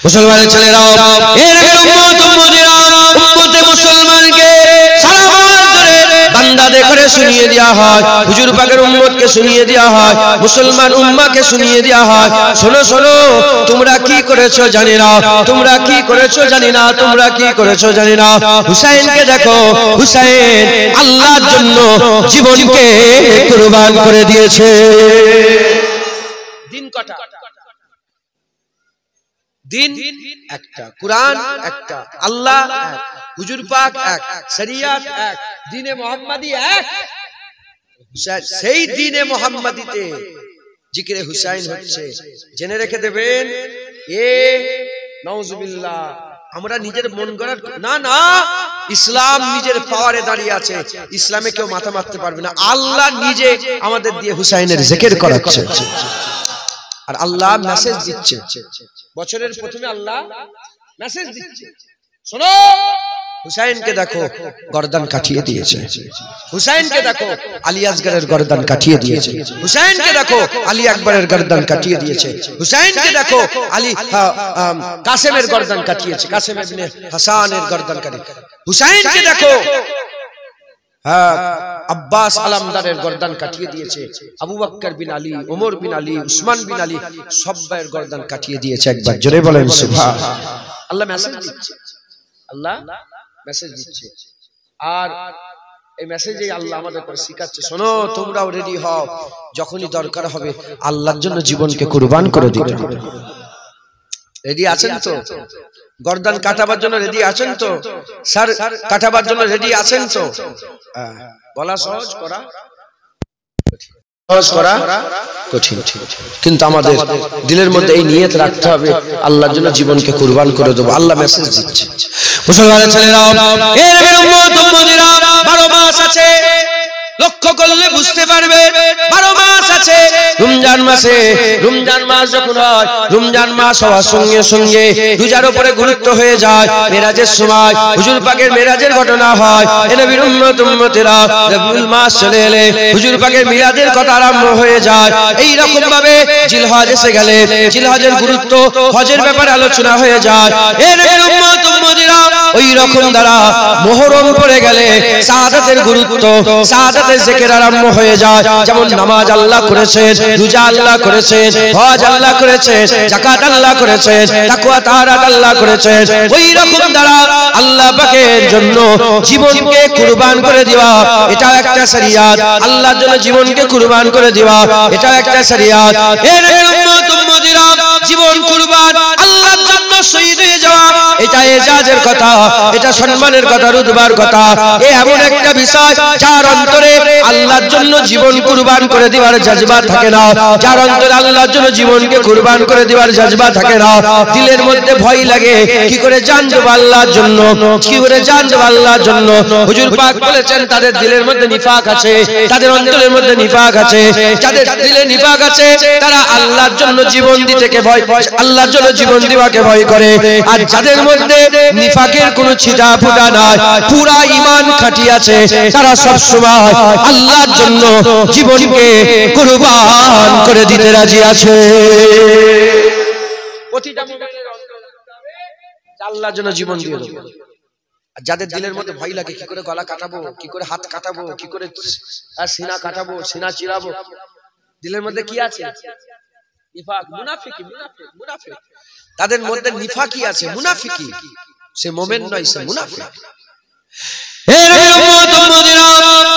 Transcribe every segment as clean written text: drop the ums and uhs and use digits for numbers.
মুসলমানের ছেলেরা এর উম্মতে মুসলমানকে সারা ধরে বান্দাদের করে শুনিয়ে দেওয়া হয়, হুজুর পাকের উম্মতকে শুনিয়ে দেওয়া হয়, মুসলমান উম্মাকে শুনিয়ে দেওয়া হয়, শোনো শোনো তোমরা কি করেছো জানি না, তোমরা কি করেছো জানি না, তোমরা কি করেছো জানি না। হুসাইনকে দেখো, হুসাইন আল্লাহর জন্য জীবনকে কুরবান করে দিয়েছে। দিন কটা? দিন একটা, কুরআন একটা, আল্লাহ এক, হুজুর পাক এক, শরিয়ত এক, দ্বীনে মুহাম্মাদি এক। সেই দ্বীনে মুহাম্মাদিতে জিকিরে হুসাইন হচ্ছে। জেনে রেখে দেবেন, এ নাউজুবিল্লাহ আমরা নিজের মন গড়ার না, না, ইসলাম নিজের পাওয়ারে দাঁড়িয়ে আছে, ইসলামে কেউ মাথা মারতে পারবে না। আল্লাহ নিজে আমাদের দিয়ে হুসাইনের জিকির করাচ্ছে, আর আল্লাহ মেসেজ দিচ্ছে। বছরের প্রথমে আল্লাহ মেসেজ দিচ্ছে, শোনো হুসাইনকে দেখো গর্দান কাটিয়ে দিয়েছে, হুসাইনকে দেখো আলী আসগরের গর্দান কাটিয়ে দিয়েছে, হুসাইনকে দেখো আলী আকবরের গর্দান কাটিয়ে দিয়েছে, হুসাইনকে দেখো আলী কাসেমের গর্দান কাটিয়েছে, কাসেম ইবনে হাসানের গর্দান কাটিয়ে, হুসাইনকে দেখো আব্বাস আলমদারের গর্দান কাটিয়ে দিয়েছে, আবু বকর বিন আলী, ওমর বিন আলী, উসমান বিন আলী সবাইয়ের গর্দান কাটিয়ে দিয়েছে। একবার জোরে বলেন সুবহানাল্লাহ। আল্লাহ মেসেজ দিচ্ছে, আল্লাহ মেসেজ দিচ্ছে, আর এই মেসেজে আল্লাহ আমাদের করে শিখাচ্ছে, শোনো তোমরাও রেডি হও, যখনই দরকার হবে আল্লাহর জন্য জীবনকে কুরবান করে দিতে হবে। রেডি আছেন তো? গর্দান কাটাবার জন্য রেডি আছেন তো? স্যার কাটাবার জন্য রেডি আছেন তো? বলা সহজ, করা সহজ, করা কঠিন, কিন্তু আমাদের দিলের মধ্যে এই নিয়ত রাখতে হবে, আল্লাহর জন্য জীবনকে কুরবান করে দেব। আল্লাহ মেসেজ দিচ্ছে। মুসলমানের ছেলেরা, এর উম্মতেরা 12 মাস আছে, লক্ষ্য করলে বুঝতে পারবে 12 মাস আছে রমজান মাসে। রমজান মাস যখন হয়, রমজান মাস হওয়ার সঙ্গে সঙ্গে রোজার উপরে গুরুত্ব হয়ে যায়। মেরাজের সময় হুজুর পাকের মেরাজের ঘটনা হয়। এ নবীর উম্মতেরা রবিউল মাস চলে এলে হুজুর পাকের মিলাদের কথা আরম্ভ হয়ে যায়। এই রকম ভাবে জিলহজ এসে গেলে জিলহজের গুরুত্ব, হজের ব্যাপারে আলোচনা হয়ে যায়। এ নবীর উম্মতেরা ওই রকম দ্বারা মুহররম পড়ে গেলে শাহাদাতের গুরুত্ব, শাহাদাতের জিকির আরম্ভ হয়ে যায়। যেমন নামাজ আল্লাহ করেছেন, রোজা আল্লাহ করেছেন, হজ আল্লাহ করেছেন, যাকাত আল্লাহ করেছেন, তাকওয়া তাহারাত আল্লাহ করেছেন। ওই রকম দ্বারা আল্লাহ পাকের জন্য জীবনকে কুরবান করে দেওয়া, এটা একটা শরিয়ত। আল্লাহর জন্য জীবনকে কুরবান করে দেওয়া, এটা একটা শরিয়ত। এর উম্মতেরা জীবন কুরবান, আল্লাহর জন্য শহীদ হয়ে যাওয়া, এটা এজাজের কথা, এটা সম্মানের কথা, রুতবার কথা। এ এমন একটা বিষয় যার অন্তরে আল্লাহর জন্য জীবন কুরবান করে দেওয়ার জজবা থাকে না, যার অন্তরে আল্লাহর জন্য জীবনকে কুরবান করে দেওয়ার জজবা থাকে না। দিলের মধ্যে ভয় লাগে, কি করে জান দেব আল্লাহর জন্য, কি করে জান দেব আল্লাহর জন্য। হুজুর পাক বলেছেন তাদের দিলের মধ্যে নিফাক আছে, তাদের অন্তরের মধ্যে নিফাক আছে। যাদের দিলে নিফাক আছে তারা আল্লাহর জন্য জীবন দিতে কে ভয়, আল্লাহর জন্য জীবন দেওয়াকে ভয় করে। আর যাদের মধ্যে নিফাকের কোনো ছিটা ফুটা নাই, পুরা ঈমান খাঁটি আছে, তারা সব সময় আল্লাহর জন্য জীবনকে কুরবান করে দিতে রাজি আছে। প্রতিটা মুমিনের অন্তরে আল্লাহর জন্য জীবন দিয়ে দেব। আর যাদের দিলের মধ্যে ভয় লাগে, কি করে গলা কাটাবো, কি করে হাত কাটাবো, কি করে সিনা কাটাবো, সিনা চিরাবো, দিলের মধ্যে কি আছে? নিফাক, মুনাফিকি, মুনাফিক। তাদের মধ্যে নিফাকি আছে, মুনাফিকি। সে মুমিন নয়, সে মুনাফিক।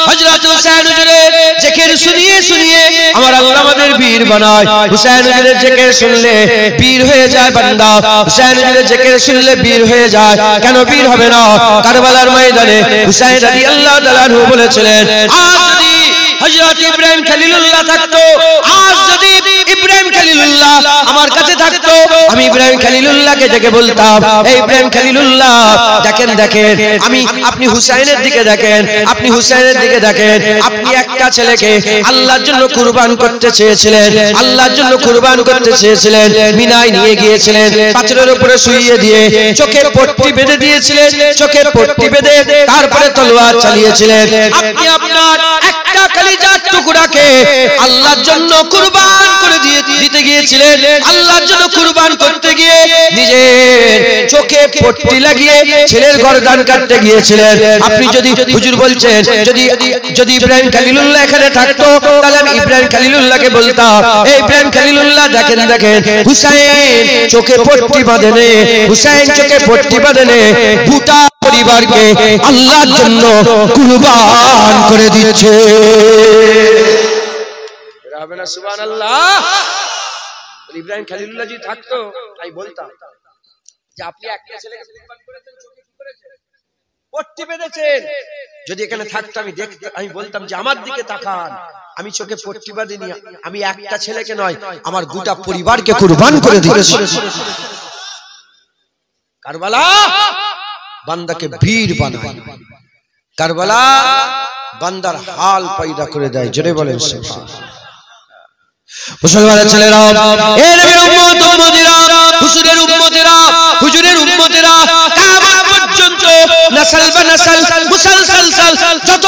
হযরত হুসাইন হুজুরের জিকির শুনিয়ে শুনিয়ে আমার আল্লাহ আমাদের বীর বানায়। হুসাইন হুজুরের জিকির শুনলে বীর হয়ে যায় বান্দা, হুসাইন হুজুরের জিকির শুনলে বীর হয়ে যায়। কেন বীর হবে না? কারবালার ময়দানে হুসাইন রাদিয়াল্লাহু তাআলা আনহু বলেছিলেন, আজ যদি হযরত ইব্রাহিম খলিলুল্লাহ থাকতো, আজ যদি ইব্রাহিম খলিলুল্লাহ আমার কাছে থাকতো, আমি ইব্রাহিম খলিলুল্লাহকে ডেকে বলতাম, এই ইব্রাহিম খলিলুল্লাহ দেখেন দেখেন, আপনি হুসাইনের দিকে দেখেন, আপনি হুসাইনের দিকে দেখেন, আপনি একটা ছেলেকে আল্লাহর জন্য কুরবান করতে চেয়েছিলেন, আল্লাহর জন্য কুরবান করতে চেয়েছিলেন, মিনায় নিয়ে গিয়েছিলেন, পাথরের উপরে শুইয়ে দিয়ে চোখে পট্টি বেঁধে দিয়েছিলেন, চোখে পট্টি বেঁধে তারপরে তলোয়ার চালিয়েছিলেন। আপনি আপনার একটা কলিজার টুকরাকে আল্লাহর জন্য কুরবান করে দিতে গিয়েছিলেন, আল্লাহর জন্য কুরবান করতে গিয়ে নিজের চোখে পট্টি লাগিয়ে ছেলের গর্দান কাটতে গিয়েছিলেন। আপনি যদি হুজুর বলছেন যদি ইব্রাহিম খলিলুল্লাহ এখানে থাকতো তাহলে আমি ইব্রাহিম খলিলুল্লাহকে বলতাম, এই ইব্রাহিম খলিলুল্লাহ দেখেন হুসাইন চোখে পট্টি বাঁধেনে, হুসাইন চোখে পট্টি বাঁধেনে গোটা পরিবারকে আল্লাহর জন্য কুরবান করে দিচ্ছে। হবে না সুবহানাল্লাহ? ইব্রাহিম খলিলুল্লাহ যদি থাকতো তাই বলতাম যে আপনি একটা ছেলেকে কুরবান করেছেন, চোখে কি করেছেন? পট্টি বেঁধেছেন। যদি এখানে থাকতো আমি বলতাম যে আমার দিকে তাকান, আমি চোখে পট্টি বাঁধিনি, আমি একটা ছেলেকে নয় আমার গোটা পরিবারকে কুরবান করে দিয়েছি। কারবালা বান্দাকে বীর বানায়, কারবালা বান্দার হাল পয়দা করে দেয়। জোরে বলেন সুবহানাল্লাহ। মুসলমানের ছেলেরা, এ নবীর উম্মত উম্মতিরা, হুজুরের উম্মতিরা, হুজুরের উম্মতিরা, কিয়ামত পর্যন্ত নসল বনসল মুসলসল যত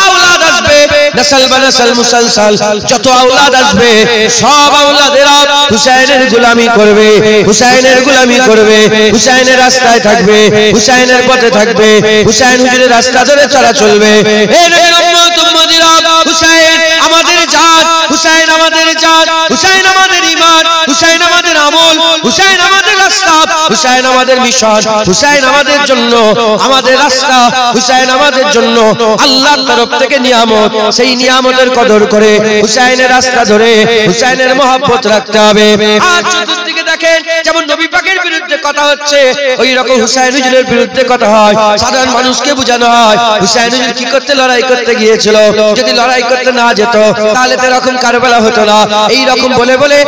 আওলাদ আসবে, নসল বনসল মুসলসল যত আওলাদ আসবে, সব আওলাদেরা হুসাইনের গোলামি করবে, হুসাইনের গোলামি করবে, হুসাইনের রাস্তায় থাকবে, হুসাইনের পথে থাকবে, হুসাইন হুজুরের রাস্তা ধরে চলা চলবে। এ নবীর উম্মত উম্মতিরা, হুসাইন আমাদের জান, হুসাইন আমাদের জান, হুসাইন আমাদের ঈমান, হুসাইন আমাদের আমল, হুসাইন আমাদের রাস্তা, হুসাইন আমাদের মিশন, হুসাইন আমাদের জন্য আমাদের রাস্তা, হুসাইন আমাদের জন্য আল্লাহর তরফ থেকে নিয়ামত। সেই নিয়ামতের কদর করে হুসাইনের রাস্তা ধরে হুসাইনের মহব্বত রাখতে হবে। আর চতুর্দিকে দেখেন যেমন নবী পাকের বিরুদ্ধে কথা হচ্ছে, ওই রকম হুসাইন হুজুরের বিরুদ্ধে কথা হয়। সাধারণ মানুষকে বোঝানো হয় হুসাইন হুজুর কি করতে লড়াই করতে গিয়েছিল, যদি লড়াই করতে না যেত তাহলে তো এরকম কারবালা হতো না। এই রকম বলে বলে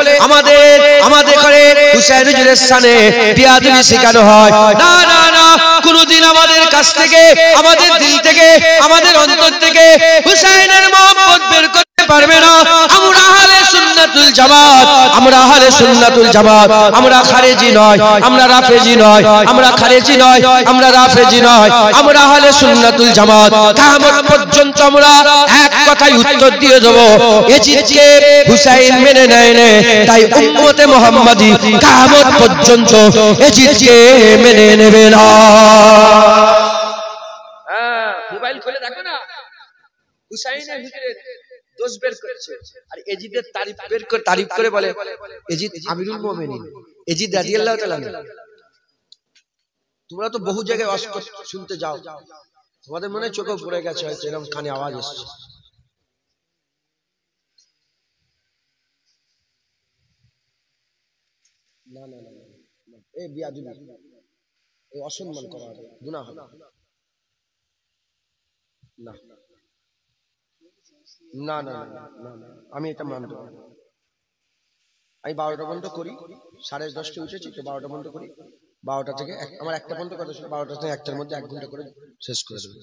আমাদের করে হুসাইন হুজুরের সামনে বিয়াদবি শেখানো হয়। না না না, কোনদিন আমাদের কাছ থেকে, আমাদের দিল থেকে, আমাদের অন্তর থেকে হুসাইনের মহব্বত বের করতে পারবে না। আমরা আহলে সুন্নাতুল জামাত, আমরা আহলে সুন্নাতুল জামাত, আমরা খারেজি নয়, আমরা রাফেজি নয়, আমরা খারেজি নয়, আমরা রাফেজি নয়, আমরা আহলে সুন্নাতুল জামাত। কিয়ামত পর্যন্ত আমরা এক কথাই উত্তর দিয়ে দেব, ইয়াজিদকে হুসাইন মেনে নেয় না, তাই উম্মতে মুহাম্মাদি কিয়ামত পর্যন্ত ইয়াজিদকে মেনে নেবে না। মোবাইল খুলে দেখো না, হুসাইনের হুজুরের দোষ বের করছে আর ইয়াজিদের তারিফ করে বলে ইয়াজিদ আমিরুল মুমিনিন, ইয়াজিদ রাদিয়াল্লাহু তাআলা। তোমরা তো বহু জায়গায় ওয়াজ শুনতে যাও, তোমাদের মনে চোখে পড়ে গেছে হয়তো এরকম কানে আওয়াজ এসছে। না না না, এই বিয়াদবি, এই অসম্মান করা হবে, গুনাহ হবে। না না না না না, আমি এটা মানব না। আমি 12টা পর্যন্ত করি, 10:30 উঠেছি তো 12টা পর্যন্ত করি, 12টা থেকে আমার 1টা পর্যন্ত কথা ছিল, 12টা থেকে 1টার মধ্যে 1 ঘন্টা করে শেষ করে দেবো।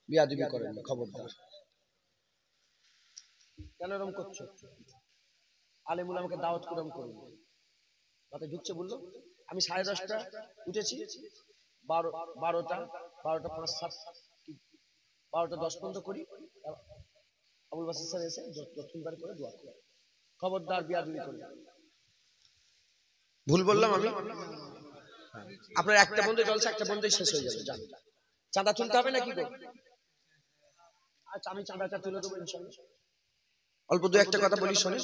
বিয়াদবি করেন না, খবরদার। কেন এরকম করছো? আলেমুল আমাকে দাওয়াত করে করুন, মাথায় ঢুকছে বললো। আমি 10:30 উঠেছি, 12টা 5 7 12টা 10 পর্যন্ত করি। আবুল বাসির স্যার এসে 10 করে দোয়া করে। খবরদার বিয়াদবি করবেন। ভুল বললাম আমি? আপনার 1টা পর্যন্ত জলসা, 1টা পর্যন্তই শেষ হয়ে যাবে। জান, চাঁদা তুলতে হবে নাকি গো? আচ্ছা, আমি চাঁদাটা তুলে দেবো ইনশাআল্লাহ। অল্প 2-1টা কথা বলি, শোনে।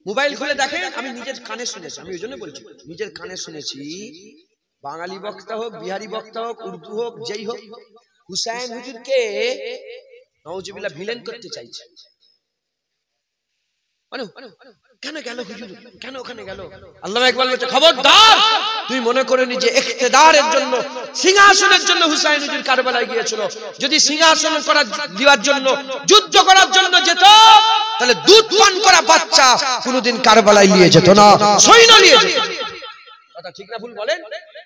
মোবাইল খুলে দেখেন, আমি নিজের কানে শুনেছি, আমি ওই জন্য বলছি, নিজের কানে শুনেছি। বাঙালি বক্তা হোক, বিহারি বক্তা হোক, উর্দু হোক, যেই হোক, হুসাইন হুজুরকে নাউজুবিল্লাহ ভিলেন করতে চাইছে। কেন গেল হুজুর, কেন ওখানে গেল? আল্লামা ইকবাল বলছে, খবরদার, তুই মনে করে নি যে ইখতিদারের জন্য, সিংহাসনের জন্য হুসাইন হুজুর কারবালায় গিয়েছিল। যদি সিংহাসন করার দেওয়ার জন্য, যুদ্ধ করার জন্য যেত, তাহলে দুধ পান করা বাচ্চা কোনোদিন কারবালায় নিয়ে যেত না, সৈন্য নিয়ে যেত। কথা ঠিক না ভুল বলেন?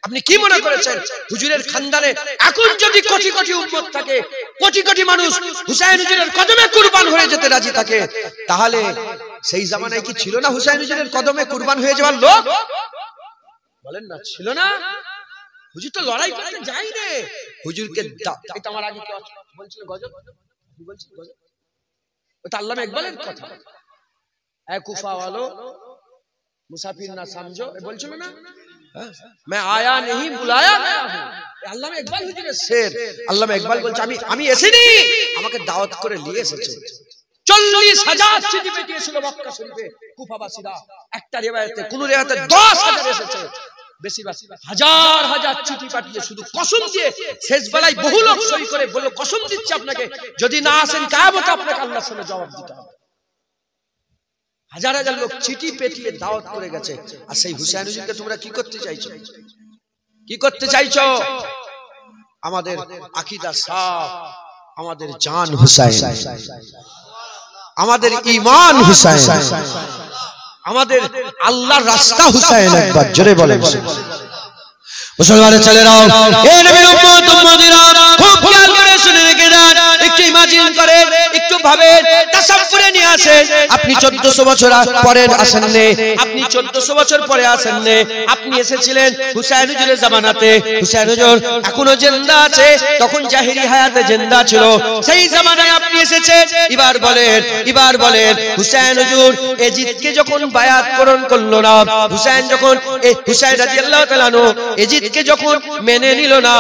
আপনি কি মনে করেছেন হুজুরের খানদানে এখন যদি কোটি কোটি উম্মত থাকে, কোটি কোটি মানুষ হুসাইন হুজুরের কদমে কুরবান হয়ে যেতে রাজি থাকে, তাহলে সেই জামানায় কি ছিল না হুসাইন হুজুরের কদমে কুরবান হয়ে যাওয়ার লোক? বলেন না, ছিল না? হুজুর তো লড়াই করতে যাই রে, হুজুরকে এটা আমার আগে কেউ বলছিল গজব, কি বলছিল গজব? ওটা আল্লামা ইকবালের কথা। ऐ कुफा वालों मुसाफिर ना समझो बोलছিল না मैं आया नहीं बुलाया गया हूं আল্লামা ইকবাল হুজুরের শের আল্লামা ইকবাল বলছে আমি এসেনি আমাকে দাওয়াত করে নিয়ে এসেছে 40,000 চিঠি পাঠিয়েছিল মক্কা শরীফে কুফাবাসীরা একটা রিওয়ায়াতে কোন রিওয়ায়াতে 10,000 এসেছে বেশিরভাগ হাজার হাজার চিঠি পাঠিয়ে শুধু কসম দিয়ে শেষ বেলায় বহু লোক সই করে বলল কসম দিচ্ছি আপনাকে যদি না আসেন কিয়ামতে আপনাকে আল্লাহর সামনে জবাব দিতে হবে হাজার হাজার লোক চিঠি পেটিয়ে দাওয়াত করে গেছে আর সেই হুসাইন হুজুরকে তোমরা কি করতে চাইছো আমাদের আকীদা সাফ আমাদের জান হুসাইন আমাদের ঈমান হুসাইন আমাদের আল্লাহর রাস্তা হুসাইন একবার জোরে বলেন মুসলমানের ছেলেরা এ নবীর উম্মত উম্মতিরা খুব খেয়াল করে শুনে রেখে দেন একটু ইমাজিন করে একটু ভাবেন তাসাব্বুরে নিয়ে আসেন আপনি 1400 বছর পরে আসেননি আপনি 1400 বছর পরে আসেননি আপনি এসেছিলেন হুসাইন হুজুরের জামানাতে হুসাইন হুজুর এখনো জিন্দা আছে তখন জাহেরি হায়াতে জিন্দা ছিল সেই জামানায় আপনি এসেছেন এবার বলেন হুসাইন হুজুর এজিদকে যখন বায়াত করণ করলো না হুসাইন যখন হুসাইন রাদিয়াল্লাহু তাআলা আনহু এজিদকে যখন মেনে নিল না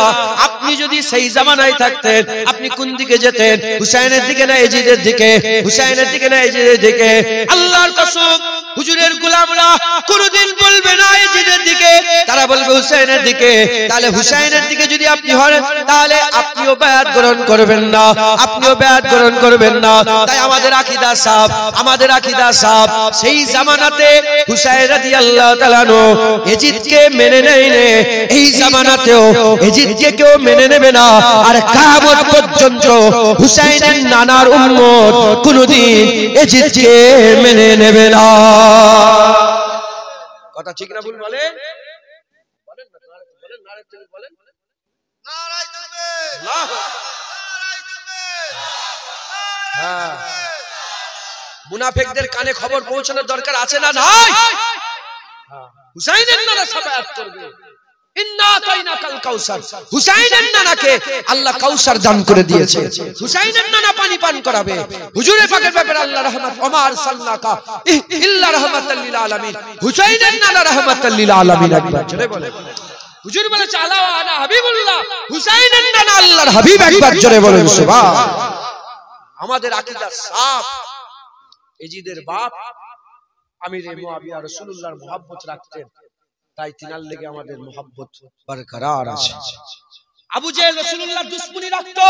আপনি যদি সেই জামানায় থাকতেন আপনি কোন দিকে যেতেন হুসাইনের দিকে না এজিদের দিকে হুসাইনের দিকে না এজিদের দিকে আল্লাহর কসম হুজুরের গোলামরা কোনদিন বলবে না এজিদের দিকে তারা বলবে হুসাইনের দিকে তাহলে হুসাইনের দিকে যদি আপনি হন তাহলে আপনিও বায়াত গ্রহণ করবেন না তাই আমাদের আকীদা সাফ সেই জামানাতে হুসাইন রাদিয়াল্লাহু তাআলা আনহু এজিদকে মেনে নেয়নি এই জামানাতেও এজিদকে কেউ মেনে নেবে না আর কিয়ামত পর্যন্ত হুসাইনের নানার উম্মত কোনদিন এজিদকে মেনে নেবে না কথা ঠিক না ভুল বলেন নারে তাকবীর বলেন নারায়ে তাকবীর আল্লাহু হ্যাঁ মুনাফিকদের কানে খবর পৌঁছানোর দরকার আছে না নাই হুসাইনের নানা সাফায়াত করবে ইন্না তাইনাকাল কাউসার হুসাইনের নানাকে আল্লাহ কাউসার দান করে দিয়েছে হুসাইনের নানা পানি পান করাবে হুজুরে পাকের ব্যাপারে আল্লাহ রহমত ওমার সাল্লাকা ইল্লা রাহমাতাল লিল আলামিন হুসাইনের নানা রাহমাতাল লিল আলামিন একবার জোরে বলে হুজুর বলেছে আলা আনা হাবিবুল্লাহ হুসাইনের নানা আল্লাহর হাবিব একবার জোরে বলেন সুবহান আমাদের আকীদা সাফ এজিদের বাপ আমিরে মুআবিয়া রাসূলুল্লাহর মুহাব্বত রাখতেন তাই তিনার লেগে আমাদের মুহাব্বত বরকরার আছে আবু জেহেল রাসূলুল্লাহর দুশমনি রাখতো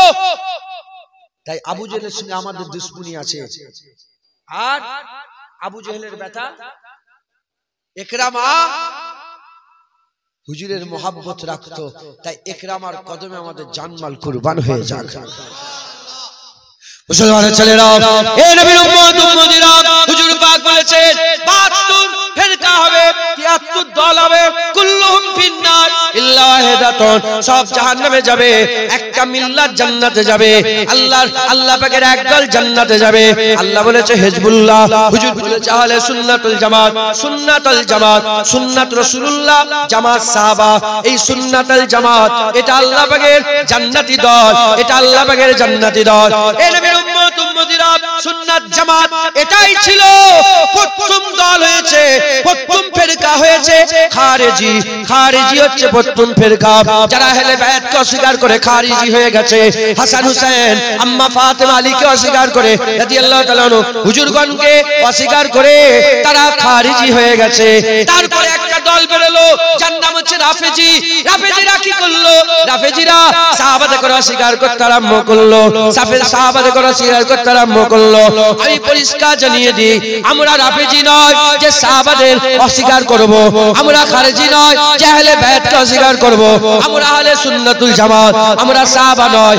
তাই আবু জেহেলের সঙ্গে আমাদের দুশমনি আছে আর আবু জেহেলের বেটা ইকরামা হুজুরের মুহাব্বত রাখতো তাই ইকরামার কদমে আমাদের জানমাল কুরবান হয়ে যাক মুসলমানের ছেলেরা এ নবীর উম্মত উম্মতিরা হুজুর পাক বলেছেন 72 ফিরকা হবে 73 দল হবে কুল্লুহুম ফিন্নার ইল্লা ওয়াহিদাতুন সব জাহান্নামে যাবে একটা মিল্লাত জান্নাতে যাবে আল্লাহ পাকের একদল জান্নাতে যাবে আল্লাহ বলেছে হিজবুল্লাহ হুজুর বলেছে আহলে সুন্নাতুল জামাত সুন্নাত রাসূলুল্লাহ জামাত সাহাবা এই সুন্নাতুল জামাত এটা আল্লাহ পাকের জান্নাতি দল এ নবীর উম্মত উম্মতিরা সুন্নাত জামাত এটাই ছিল প্রথম দল হয়েছে প্রথম ফিরকা হয়েছে খারেজি হচ্ছে প্রথম ফিরকা যারা আহলে বাইতকে অস্বীকার করে খারেজি হয়ে গেছে হাসান হুসাইন আম্মা ফাতেমা আলীকে অস্বীকার করে রাদিয়াল্লাহু তাআলা আনহু হুজুরগণকে অস্বীকার করে তারা খারেজি হয়ে গেছে তারপরে একটা দল বেরোলো যার নাম হচ্ছে রাফেজিরা কি করলো রাফেজিরা সাহাবাদের করে অস্বীকার করতে আরম্ভ করলো সাহাবাদের করে অস্বীকার করতে আরম্ভ করলো আমি পরিষ্কার জানিয়ে দিই আমরা রাফেজি নয় যে সাহাবাদের অস্বীকার করব আমরা খারেজি নয় যে আহলে বাইতকে অস্বীকার করব আমরা আহলে সুন্নাতুল জামাত আমরা সাহাবা নয়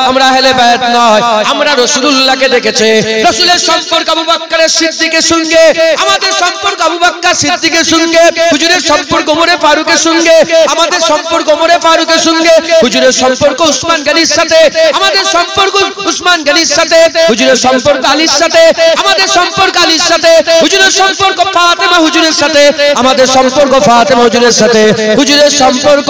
আমরা আহলে বাইত নয় আমরা রাসূলুল্লাহকে দেখেছে রাসূলের সম্পর্ক আবু বকর সিদ্দিকের সঙ্গে আমাদের সম্পর্ক আবু বকর সিদ্দিকের সঙ্গে হুজুরের সম্পর্ক ওমর ফারুকের সঙ্গে, আমাদের সম্পর্ক ওমরে ফারুকের সঙ্গে, হুজুরের সম্পর্ক উসমান গনির সাথে, আমাদের সম্পর্ক উসমান গনির সাথে, হুজুরের সম্পর্ক আলীর সাথে, আমাদের সম্পর্ক আলীর সাথে, হুজুরের সম্পর্ক ফাতেমা হুজুরের সাথে, আমাদের সম্পর্ক ফাতেমা হুজুরের সাথে, হুজুরের সম্পর্ক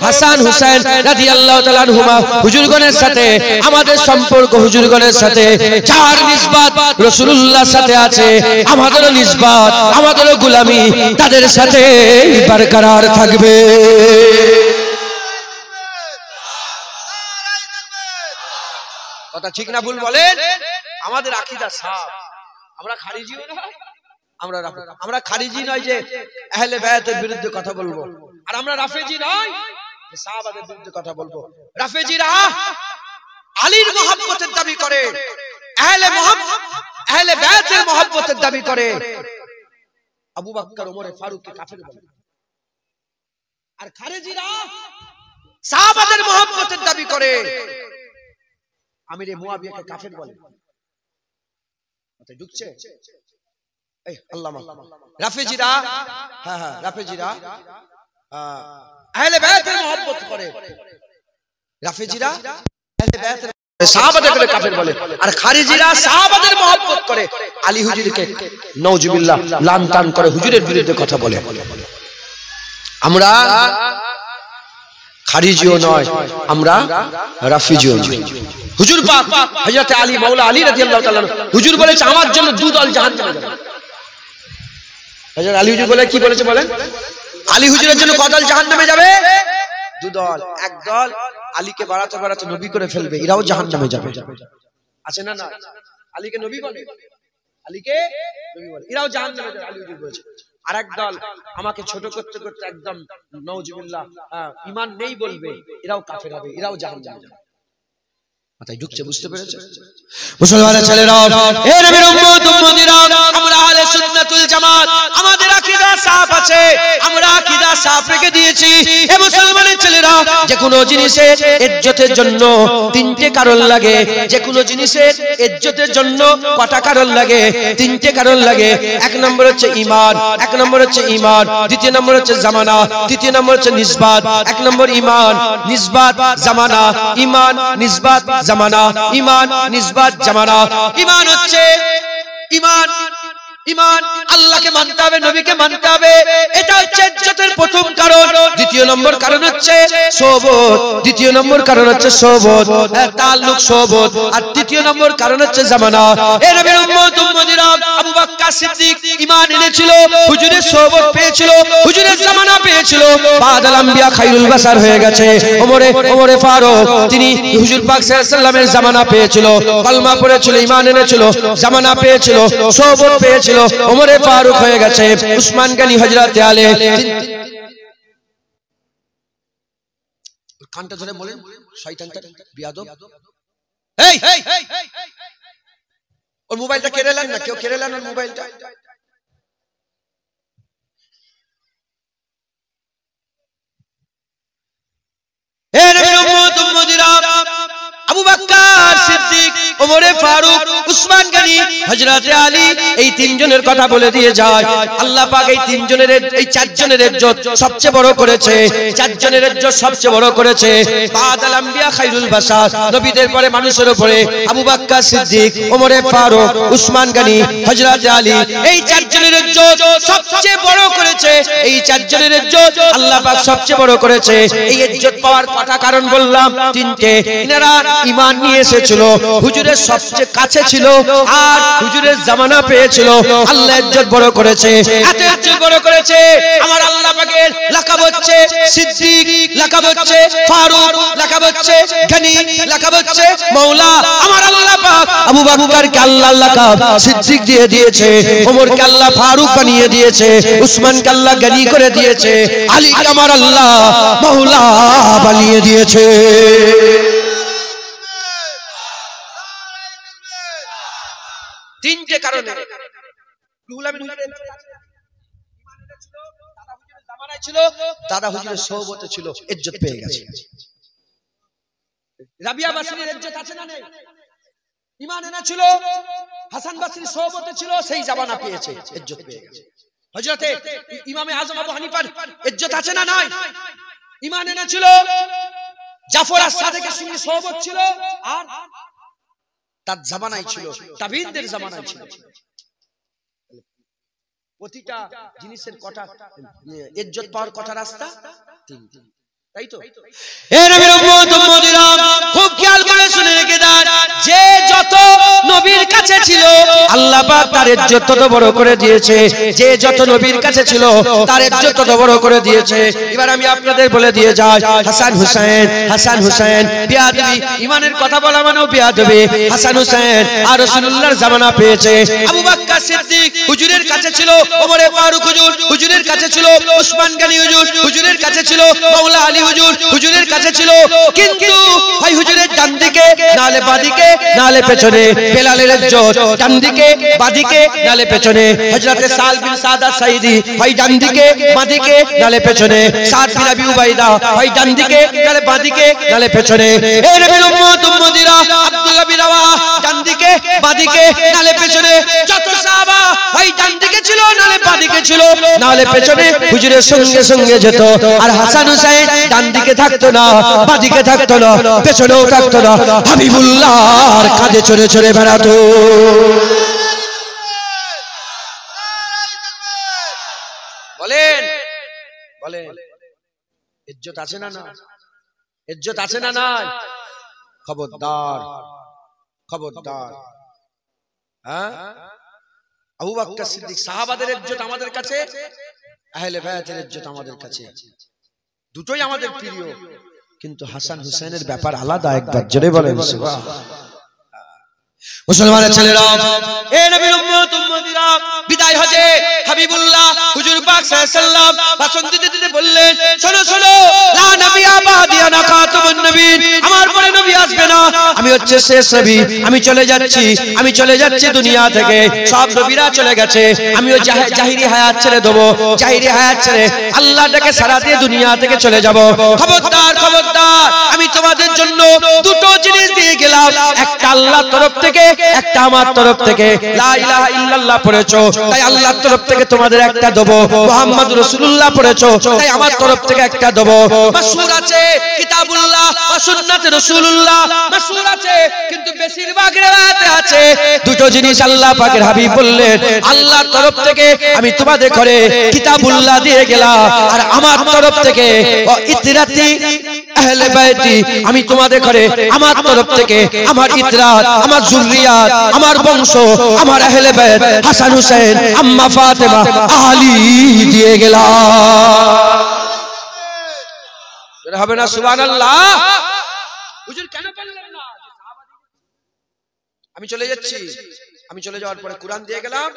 হাসান হুসাইন রাদিয়াল্লাহু তাআলা আনহুমা হুজুরগণের সাথে, আমাদের সম্পর্ক হুজুরগণের সাথে। যার নিসবত রাসূলুল্লাহর সাথে আছে, আমাদেরও নিসবত, আমাদেরও গোলামি তাদের সাথে বরকরার থাকবে। কথা ঠিক না ভুল বলেন? আমাদের আকীদা সাফ। আমরা খারিজিও নয়, আমরা খারিজি নয় যে আহলে বায়াতের বিরুদ্ধে কথা বলবো, আর আমরা রাফেজি নয় যে সাহাবাদের বিরুদ্ধে কথা বলবো। রাফেজিরা আলীর মহব্বতের দাবি করে, আহলে বায়াতের মহব্বতের দাবি করে, আবু বকর ওমর ফারুককে কাফের বলে। আর খারিজিরা সাহাবাদের মহব্বতের দাবি করে, আমিরে মুয়াবিয়াকে কাফের বলে। কথা ঢুকছে? এই আল্লামা রাফেজিরা, হ্যাঁ রাফেজিরা আহলে বায়াতের মহব্বত করে, রাফেজিরা আহলে বায়াতের সাহাবাদেরকে কাফের বলে, আর খারিজিরা সাহাবাদের মহব্বত করে, আলী হুজুরকে নাউজুবিল্লাহ লানতান করে, হুজুরের বিরুদ্ধে কথা বলে। আমরা খারিজিও নয়, আমরা রাফিজিও নয়। হুজুর পাক হযরত আলী মাওলা আলী রাদিয়াল্লাহু তাআলা হুজুর বলেছে আমার জন্য দুই দল জাহান্নামে যাবে। হযরত আলী হুজুর বলে কি বলেছে বলেন? আলী হুজুরের জন্য কত দল জাহান্নামে যাবে? দুই দল। এক দল আলীকে বাড়াতে বাড়াতে নবী করে ফেলবে, এরাও জাহান্নামে যাবে। আছে না? না, আলীকে নবী বলে, আলীকে নবী বলে, এরাও জাহান্নামে যাবে, আলী হুজুর বলেছে। আর এক দল আমাকে ছোট করতে করতে একদম নাউজুবিল্লাহ ঈমান নেই বলবে, এরাও কাফের হবে, এরাও জাহান্নামে যাবে। মাথায় ঢুকছে? বুঝতে পেরেছে? মুসলমানের ছেলেরা, হে নবীর উম্মত উম্মতিরা, আমরা আহলে সুন্নাতুল জামাত, আমাদের আকীদা সাফ আছে, আমরা আকীদা সাফ রেখে দিয়েছি। হে মুসলমানের ছেলেরা, যে কোনো জিনিসের ইজ্জতের জন্য তিনটে কারণ লাগে। যে কোনো জিনিসের ইজ্জতের জন্য কটা কারণ লাগে? তিনটে কারণ লাগে। এক নম্বর হচ্ছে ঈমান, এক নম্বর হচ্ছে ঈমান, দ্বিতীয় নম্বর হচ্ছে জামানা, তৃতীয় নম্বর হচ্ছে নিসবাত। এক নম্বর ঈমান, নিসবাত, জামানা। ঈমান, নিসবাত, জামানা, ঈমান, নিসবাত, জামানা। ঈমান হচ্ছে ঈমান, আল্লাহকে মানতে হবে, নবীকে মানতে হবে, এটা হচ্ছে ইজ্জতের প্রথম কারণ। দ্বিতীয় নম্বর কারণ হচ্ছে সোহবত, দ্বিতীয় নম্বর কারণ হচ্ছে সোহবত, তাআল্লুক, সোহবত। আর তৃতীয় নম্বর কারণ হচ্ছে জামানা। এ নবীর উম্মত উম্মতিরা, আবু বকর সিদ্দিক ঈমান এনেছিল, হুজুরের সোহবত পেয়েছিল, হুজুরের জামানা পেয়েছিল, বাদাল আম্বিয়া খায়রুল বাশার হয়ে গেছে। ওমরে ফারুক, তিনি হুজুর পাক সাল্লাল্লাহু আলাইহি ওয়াসাল্লামের জামানা পেয়েছিল, কলমা পড়েছিল, ঈমান এনেছিল, জামানা পেয়েছিল, সোহবত পেয়েছিল, ওমরে ফারুক হয়ে গেছে। উসমান গনি, হযরত আলী, কানটা ধরে বলেন শয়তানটা বিয়াদব। এই ওর মোবাইলটা কেড়ে নেন না, কেউ কেড়ে নেন ওর মোবাইলটা। হে নবীর উম্মত উম্মতিরা, আবু বকর সিদ্দিক, ওমরে ফারুক, উসমান গনি, হযরত আলী, এই তিনজনের কথা বলে দিয়ে যায়। আল্লাহ পাক এই তিনজনের, এই চারজনের ইজ্জত সবচেয়ে বড় করেছে, চারজনের ইজ্জত সবচেয়ে বড় করেছে। বাদাল আম্বিয়া খায়রুল বাশার, নবীদের পরে মানুষের উপরে আবু বকর সিদ্দিক, ওমরে ফারুক, উসমান গনি, হযরত আলী, এই চারজনের ইজ্জত সবচেয়ে বড় করেছে। এই চারজনের ইজ্জত আল্লাহ পাক সবচেয়ে বড় করেছে। এই ইজ্জত পাওয়ার কটা কারণ বললাম? তিনটে। ইনারা ঈমান নিয়ে এসেছিল, হুজুরের সবচেয়ে কাছে ছিল, আর হুজুরের জামানা পেয়েছিল। আল্লাহ ইজ্জত বড় করেছে, এত ইজ্জত বড় করেছে। আমার আল্লাহ পাকের লাকাব হচ্ছে সিদ্দিক, লাকাব হচ্ছে ফারুক, লাকাব হচ্ছে গনি, লাকাব হচ্ছে মাওলা। আমার আল্লাহ পাক আবু বকরকে আল্লাহ লাকাব সিদ্দিক দিয়ে দিয়েছে, ওমরকে আল্লাহ ফারুক বানিয়ে দিয়েছে, উসমানকে আল্লাহ গনি করে দিয়েছে, আলীকে আমার আল্লাহ মাওলা বানিয়ে দিয়েছে। তিনটে কারণে দাদা হুজুরের সোহবতে ছিল, ইজ্জত পেয়ে গেছে। রাবিয়া বাসরীর ইজ্জত আছে না নেই? ঈমান এনেছিল, হাসান বাসরীর সোহবতে ছিল, সেই জামানা পেয়েছে, ইজ্জত পেয়ে গেছে। হযরতে ইমামে আযম আবু হানিফার ইজ্জত আছে না নাই? ঈমান এনেছিল, জাফর আস-সাদিকের সঙ্গে সোহবত ছিল, আর তার জামানায় ছিল, তাবিঈনদের জামানায় ছিল। প্রতিটা জিনিসের কথা ইজ্জত পাওয়ার কথা রাস্তা তিনটি, তাই তো? এ নবীর উম্মত উম্মতিরা খুব খেয়াল করে শুনে রেখে দেন, যে যত নবীর কাছে ছিল আল্লাহ পাক তার ইজ্জত তত বড় করে দিয়েছে। যে যত নবীর কাছে ছিল তার ইজ্জত তত বড় করে দিয়েছে। এবার আমি আপনাদের বলে দিয়ে যাই, হাসান হুসাইন বিয়াদবি, ঈমানের কথা বলা মানেও বিয়াদবি। হাসান হুসাইন আর রাসূলুল্লাহর জামানা পেয়েছে। আবু বকর সিদ্দিক হুজুরের কাছে ছিল, ওমর ফারুক হুজুরের কাছে ছিল, উসমান গনি হুজুরের কাছে ছিল, মাওলা আলী হুজুরের কাছে ছিল। কিন্তু ভাই হুজুরের ডান দিকে নালে বাদিকে নালে পেছনে, বেলালের ইজ্জত ডান দিকে বাদিকে নালে পেছনে। হযরতে সাল বিন সাদা সাইদি ভাই ডান দিকে বাদিকে নালে পেছনে। সাদ বিন আবি উবাইদা ভাই ডান দিকে নালে বাদিকে নালে পেছনে। এ নবীর উম্মত উম্মতিরা আব্দুল্লাহ বিন রাওয়াহ ডান দিকে বাদিকে নালে পেছনে। যত সাহাবা ভাই ডান দিকে ছিল, নালে বাদিকে ছিল, নালে পেছনে হুজুরের সঙ্গে সঙ্গে যেত। আর হাসান হুসাইন ডান দিকে থাকতো না, বাদিকে থাকতো না, পেছনেও থাকতো না, হাবিবুল্লাহর কাঁধে চড়ে চড়ে বেড়াতো। বলেন বলেন, ইজ্জত আছে না না? ইজ্জত আছে না নাই? খবরদার খবরদার। হ্যাঁ, আবু বকর সিদ্দিক, সাহাবাদের ইজ্জত আমাদের কাছে, আহলে বায়াতের ইজ্জত আমাদের কাছে, দুটোই আমাদের প্রিয়। কিন্তু হাসান হুসাইনের ব্যাপার আলাদা। একবার জোরে বলেন সুবহানাল্লাহ। মুসলমানের ছেলেরা, এ নবীর উম্মত উম্মতিরা, বিদায় হজে হাবিবুল্লাহ হুজুর পাক সাল্লাল্লাহু আলাইহি ওয়াসাল্লাম ভাষণ দিতে দিতে বললেন, শোনো শোনো, লা নবিয়া বাদি আনা খাতামুন নবীন, আমার পরে নবী আসবে না, আমি হচ্ছে শেষ নবী, আমি চলে যাচ্ছি দুনিয়া থেকে, সব নবীরা চলে গেছে, আমিও জাহিরি হায়াত ছেড়ে দেবো, জাহিরি হায়াত ছেড়ে আল্লাহটাকে সারা দিয়ে দুনিয়া থেকে চলে যাব। খবরদার খবরদার, আমি তোমাদের জন্য দুটো জিনিস দিয়ে গেলাম, একটা আল্লাহর তরফ থেকে, একটা আমার তরফ থেকে। লা ইলাহা ইল্লাল্লাহ পড়েছো, তাই আল্লাহর তরফ থেকে তোমাদের একটা দেব। মুহাম্মদুর রাসূলুল্লাহ পড়েছো, তাই আমার তরফ থেকে একটা দেব। মাসহুর আছে কিতাবুল্লাহ ওয়া সুন্নাতে রাসূলুল্লাহ, মাসহুর আছে, কিন্তু বেশিরভাগ riwayate আছে দুটো জিনিস আল্লাহ পাকের হাবিব বললেন, আল্লাহর তরফ থেকে আমি তোমাদের ঘরে কিতাবুল্লাহ দিয়ে গেলাম, আর আমার তরফ থেকে ও ইতরাতি আহলে বাইতি, আমি তোমাদের ঘরে আমার তরফ থেকে আমার ইতরাত, আমার যুররিয়াত, আমার বংশ, আমার আহলে বাইত, হাসান হুসাইন, আম্মা ফাতেমা, আলী দিয়ে গেলাম। হবে না সুবহানাল্লাহ? হুজুর কেন বললেন না? আমি চলে যাচ্ছি, আমি চলে যাওয়ার পরে কুরআন দিয়ে গেলাম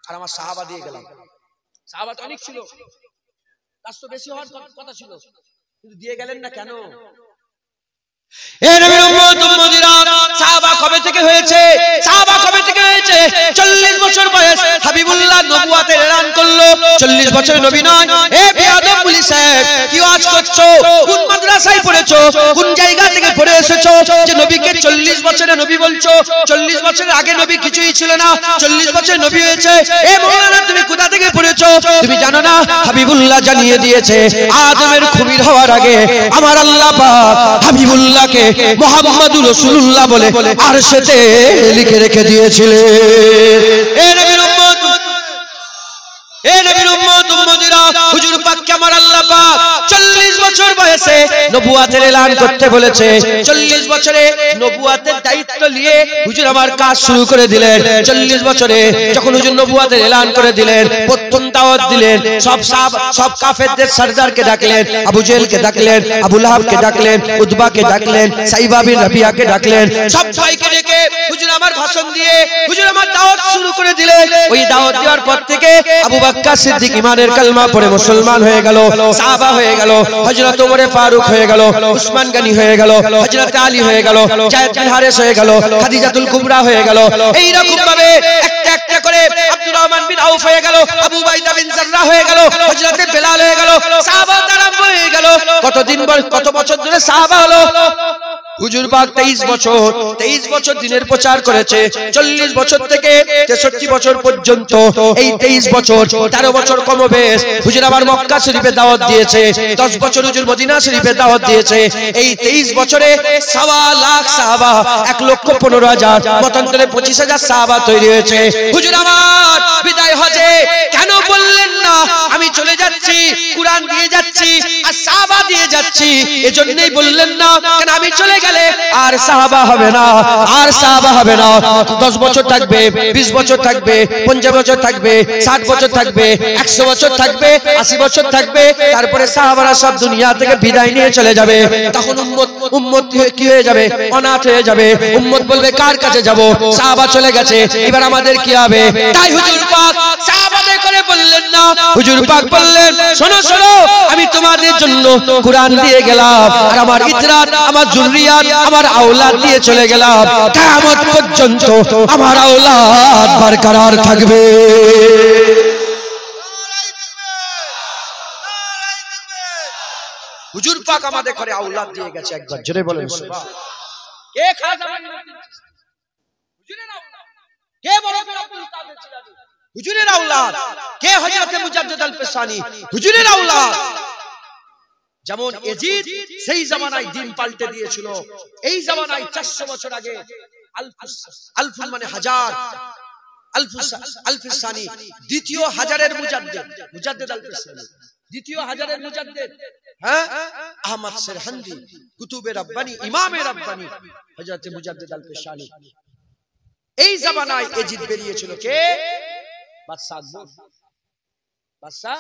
আর আমার সাহাবা দিয়ে গেলাম। সাহাবা তো অনেক ছিল, তার তো বেশি হওয়ার কথা ছিল, কিন্তু দিয়ে গেলেন না কেন? এ নবীর উম্মত উম্মতিরা, সাহাবা কবে থেকে হয়েছে? সাহাবা কবে থেকে হয়েছে? 40 বছর বয়স হাবিবুল্লাহ নবুয়তের এলান করলো। 40 বছরের নবী নয়। এ বেয়াদব পুলিশ সাহেব, কি ওয়াজ করছো? কোন মাদ্রাসায় পড়েছো? কোন জায়গা থেকে পড়ে এসেছো যে নবীকে 40 বছরের নবী বলছো? 40 বছরের আগে নবী কিছুই ছিল না, 40 বছরের নবী হয়েছে। এ মাওলানা, তুমি কোথা থেকে পড়েছো? তুমি জানো না হাবিবুল্লাহ জানিয়ে দিয়েছে, আদমের খুমির হওয়ার আগে আমার আল্লাহ পাক হাবিবুল্লাহকে মুহাম্মদুর রাসূলুল্লাহ বলে আরশেতে লিখে রেখে দিয়েছিলেন। এ নবীর উম্মত, এ নবীর উম্মত উম্মতিরা, হুজুর পাককে আমার আল্লাহ পাক 40 বছর বয়সে নবুয়তের এলান করতে বলেছে। 40 বছরে নবুয়তের দায়িত্ব নিয়ে হুজুর আমার কাজ শুরু করে দিলেন। 40 বছরে যখন হুজুর নবুয়তের এলান করে দিলেন, প্রথম দাওয়াত দিলেন, সব কাফেরদের সরদারকে ডাকলেন, আবু জেহেলকে ডাকলেন, আবু লাহাবকে ডাকলেন, উতবাকে ডাকলেন, সাইবা বিন রাবিয়াকে ডাকলেন, সবাইকে ডেকে হুজুর আমার ভাষণ দিয়ে হুজুর আমার দাওয়াত শুরু করে দিলেন। ওই দাওয়াত দেওয়ার পর থেকে আবু বকর সিদ্দিক ঈমানের কালমা পড়ে মুসলমান হয়ে গেল, সাহাবা হয়ে গেল, হযরত ওমর ফারুক হয়ে গেল, উসমান গনি হয়ে গেল, হযরত আলী হয়ে গেল, যায়েদ বিন হারেস হয়ে গেল, খাদিজাতুল কুবরা হয়ে গেল। এই রকম ভাবে একটা একটা করে আব্দুর রহমান বিন আউফ হয়ে গেল, আবু উবাইদা বিন জাররাহ হয়ে গেল, হযরত বেলাল হয়ে গেল, সাহাবা আরাম হয়ে গেল। কত বছর ধরে সাহাবা হলো? হুজুর পাক 23 বছর দিনের প্রচার করেছে। 40 বছর থেকে 63 বছর পর্যন্ত এই 23 বছর 13 বছর কমবেশ হুজুর আবার মক্কা শরীফে দাওয়াত দিয়েছে। 10 বছর হুজুর মদিনা শরীফে দাওয়াত দিয়েছে। এই 23 বছরে 1.25 লাখ সাহাবা, 1,15,000 মতান্তরে 25,000 সাহাবা তৈরি হয়েছে। হুজুর আমার বিদায় হজে কেন বললেন না আমি চলে যাচ্ছি, কুরআন দিয়ে যাচ্ছি আর সাহাবা দিয়ে যাচ্ছি? এজন্যই বললেন না কেন আমি চলে গেলে আর সাহাবা হবে না, আর সাহাবা হবে না। 10 বছর থাকবে, 20 বছর থাকবে, 50 বছর থাকবে, 60 বছর থাকবে, 100 বছর থাকবে, 80 বছর থাকবে, তারপরে সাহাবারা সব দুনিয়া থেকে বিদায় নিয়ে চলে যাবে। তখন উম্মত কি হয়ে যাবে? অনাথ হয়ে যাবে। উম্মত বলবে কার কাছে যাব? সাহাবা চলে গেছে, এবার আমাদের কি হবে? তাই হুজুর পাক সাহাবাদের করে বললেন না, হুজুর পাক বললেন শোনো শোনো, আমি তোমাদের জন্য কুরআন দিয়ে গেলাম আর আমার ইতরাত, আমার যুররিয়াত, আমার আওলাদ দিয়ে চলে গেলাম। কিয়ামত পর্যন্ত আমার আওলাদ বরকরার থাকবে। হুজুর পাক আমাদের ঘরে আওলাদ দিয়ে গেছে। একবার জোরে বলেন সুবহান। কে খাজা হুজুরের আওলাদ? কে বড় আব্দুল কাদের জিলানী? হুজুরের আওলাদ। কে হযরত মুজাদ্দিদ আল-ফিসানি? হুজুরের আওলাদ। যেমন এজিদ সেই জামানায় দিন পাল্টে দিয়েছিল, এই জামানায় 400 বছর আগে আলফুল মানে হাজার, আল-ফিসানি দ্বিতীয় হাজারের মুজাদ্দিদ আল-ফিসানি দ্বিতীয় হাজারের মুজাদ্দিদ, হ্যাঁ, আহমদ সিরহিন্দি কুতুবে রাব্বানি, ইমামে রাব্বানি হযরত মুজাদ্দিদ আল-ফিসানি। এই জামানায় এজিদ বেরিয়েছিল। কে? বাদশাহ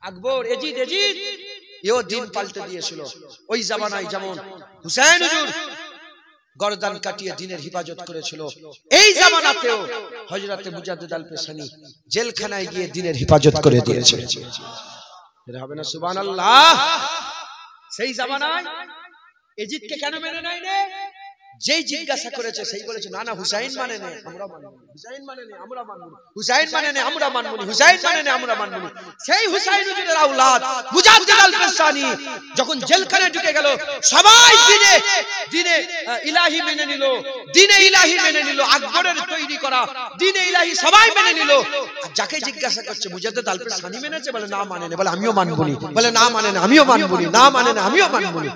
আকবর। এজিদ এও দিন পাল্টে দিয়েছিল ওই জামানায়। যেমন হুসাইন হুজুর গর্দান কাটিয়ে দিনের হিফাজত করেছিল, এই জামানাতেও হযরত মুজাদ্দিদ আল-ফিসানি জেলখানায় গিয়ে দিনের হিফাজত করে দিয়েছে। এটা হবে না সুবহানাল্লাহ? সেই জামানায় এজিদকে কেন মেনে নেয় না? যেই জিজ্ঞাসা করেছে সেই বলেছে না না হুসাইন মানে না আমরা মানব, হুসাইন মানে না আমরা মানব, হুসাইন মানে না আমরা মানব, হুসাইন মানে না আমরা মানব। সেই হুসাইন হুজুরের আওলাদ মুজাদ্দিদ আল-ফিসানি যখন জেলখানায় ঢুকে গেল, সবাই দিনে ইলাহি মেনে নিল, দিনে ইলাহি মেনে নিল, আকবরের তৈরি করা দিনে ইলাহি সবাই মেনে নিল। আর যাকে জিজ্ঞাসা করছে মুজাদ্দিদ আল-ফিসানি মেনেছে? বলে না মানে না। বলে আমিও মানব না। বলে না মানে না আমিও মানব না। না মানে না আমিও মানব না।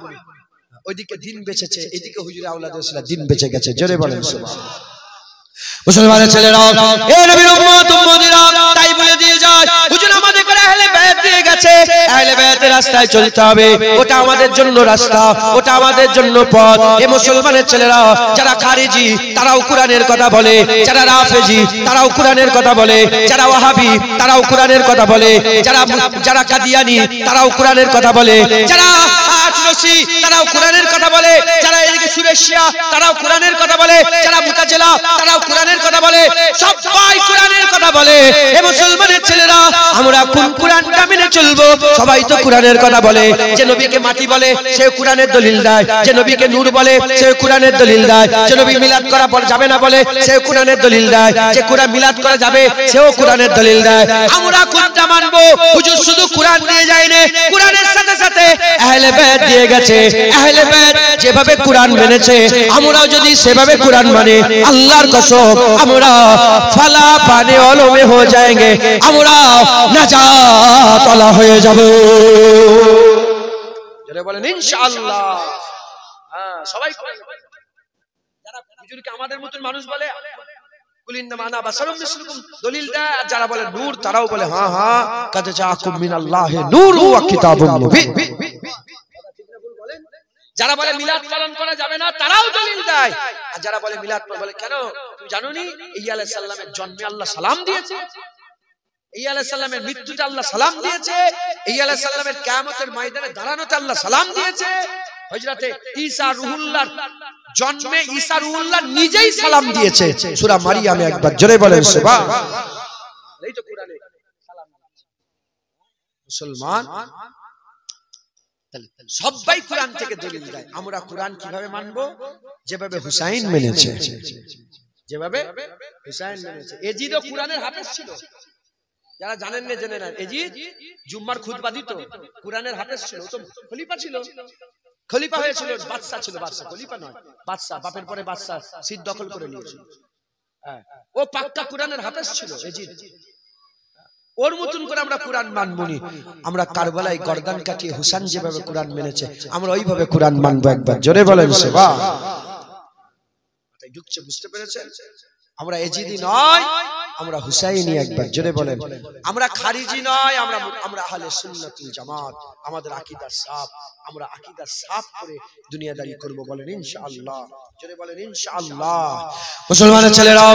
ওইদিকে দিন বেঁচেছে, এদিকে হুজুর আওলাদের দিন বেঁচে গেছে। জোরে বলেন সুবহানাল্লাহ। মুসলমানের ছেলেরা, এ নবীর উম্মত উম্মতিরা, তাই বলে দিয়ে যায় হুজুর আমাদের করে আহলে বাইত দিয়ে গেছে। আহলে বাইতের রাস্তায় চলতে হবে, ওটা আমাদের জন্য রাস্তা, ওটা আমাদের জন্য পথ। এ মুসলমানের ছেলেরা, যারা খারিজি তারাও কোরআনের কথা বলে, যারা রাফেজি তারাও কোরআনের কথা বলে, যারা ওয়াহাবি তারাও কোরআনের কথা বলে, যারা কাদিয়ানি তারাও কোরআনের কথা বলে, যারা আটরসি তারাও কোরআনের কথা বলে, যারা এদিকে সুরেশিয়া তারাও কোরআনের কথা বলে, যারা মুতাজিলা তারাও কোরআনের কথা বলে, সবাই কোরআনের কথা বলে। এ মুসলমানের ছেলেরা, আমরা কোন কোরআনটা মেনে চলবো? সবাই তো কোরআনের কথা বলে। যে নবীকে মাটি বলে সে কোরআনের দলিল দেয়, যে নবীকে নূর বলে সে কোরআনের দলিল দেয়, যে নবী মিলাদ করা যাবে না বলে সে কোরআনের দলিল দেয়, যে কোরআন মিলাদ করা যাবে সেও কোরআনের দলিল দেয়। আমরা কোনটা মানবো? হুজুর শুধু কোরআন দিয়ে যায় না, কোরআনের সাথে সাথে আহলে বাইত দিয়ে গেছে। আহলে বাইত যেভাবে কোরআন মেনেছে, আমরাও যদি সেভাবে কোরআন মানে, আল্লাহর কসম আমরা ফালা পানে অলমে হয়ে যাएंगे, আমরা নাজাত ওয়ালা হয়ে যাব। যারা বলেন ইনশাআল্লাহ। হ্যাঁ, সবাই যারা হুজুরকে আমাদের মতন মানুষ বলে কুলিন্না মানা বাসারুম মিসলুকুম দলিল দেয়, আর যারা বলে নূর তারাও বলে হ্যাঁ হ্যাঁ কাদ জাআকুম মিনাল্লাহি নূর ওয়া কিতাবুম মুবিন। যারা বলে মিলাদ পালন করা যাবে না তারাও দলিল দেয়, আর যারা বলে মিলাদ বলে কেন তুমি জানো নি ঈসা আলাইহিস সালামের জন্মে আল্লাহ সালাম দিয়েছে, ঈসা আলাইহিস সালামের মৃত্যুতে আল্লাহ সালাম দিয়েছে, ঈসা আলাইহিস সালামের কিয়ামতের ময়দানে দাঁড়ানোতে আল্লাহ সালাম দিয়েছে। হযরতে ঈসা রূহুল্লাহর জন্মে ঈসা রূহুল্লাহ নিজেই সালাম দিয়েছে সূরা মারিয়ামে। একবার জোরে বলেন সুবহানাল্লাহ। এই তো কোরআনে সালাম মুসলমান সবাই কোরআন থেকে দলিল দেয়। আমরা কোরআন কিভাবে মানবো? যেভাবে হুসাইন মেনেছে, যেভাবে হুসাইন মেনেছে। এজিদও কোরআনের হাফেজ ছিল, যারা জানেন না জেনে নেন। এজিদ জুম্মার খুতবা দিত, কোরআনের হাফেজ ছিল, তো খলিফা ছিল। খলিফা হয়েছিল, বাদশা ছিল, বাদশা খলিফা নয়, বাদশা, বাপের পরে বাদশা সিট দখল করে নিয়েছিল। ও পাক্কা কোরআনের হাফেজ ছিল এজিদ। ওর মতন করে আমরা কোরআন মানবনি। আমরা কারবালায় গর্দান কাটিয়ে হুসাইন যেভাবে কোরআন মেনেছে আমরা ওইভাবে কোরআন মানবো। একবার জোরে বলেন সুবহান। এটাই ঢুকছে, বুঝতে পেরেছেন? আমরা এজিদি নয়, আমরা হুসাইনি। একবার জোরে বলেন। আমরা খারিজি নয়, আমরা আহলে সুন্নাতুল জামাত। আমাদের আকীদা সাফ, আমরা আকীদা সাফ করে দুনিয়াদারি করব। বলেন ইনশাআল্লাহ, জোরে বলেন ইনশাআল্লাহ। মুসলমানের ছেলেরা,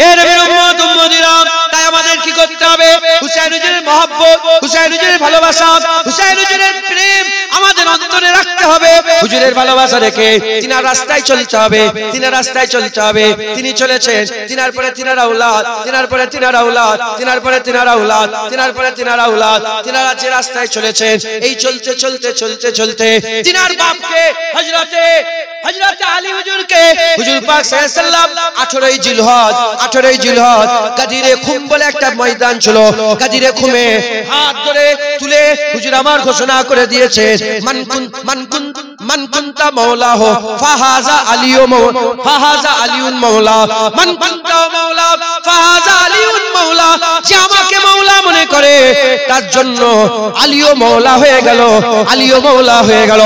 এর উম্মত উম্মতিরা, তাই আমাদের কি করতে হবে? হুসাইন হুজুরের মহব্বত, হুসাইন হুজুরের ভালোবাসা, হুসাইন হুজুরের প্রেম আমাদের অন্তরে রাখতে হবে। হুজুরের ভালোবাসা রেখে তিনার রাস্তায় চলতে হবে, তিনার রাস্তায় চলতে হবে। তিনি চলেছেন, তিনার পরে তিনার আওলাদ, তিনার পরে তিনার আওলাদ, তিনার পরে তিনার আওলাদ, তিনার পরে তিনার আওলাদ। তিনারা যে রাস্তায় চলেছেন, এই চলতে চলতে চলতে চলতে তিনার বাপকে হযরতে আলী হুজুরকে হুজুর পাক সাল্লাল্লাহু আলাইহি ওয়াসাল্লাম 18ই জিলহজ গাদিরে খুম বলে একটা ময়দান ছিল, গাদিরে খুমে হাত ধরে তুলে হুজুর আমার ঘোষণা করে দিয়েছে, মান কুনতা মাওলাহু ফাহাজা আলিয়ুন মাওলা, মান কুনতা মাওলা ফাহাজা আলিয়ুন মাওলা। যে আমাকে মাওলা মনে করে তার জন্য আলীও মাওলা হয়ে গেল, আলীও মাওলা হয়ে গেল।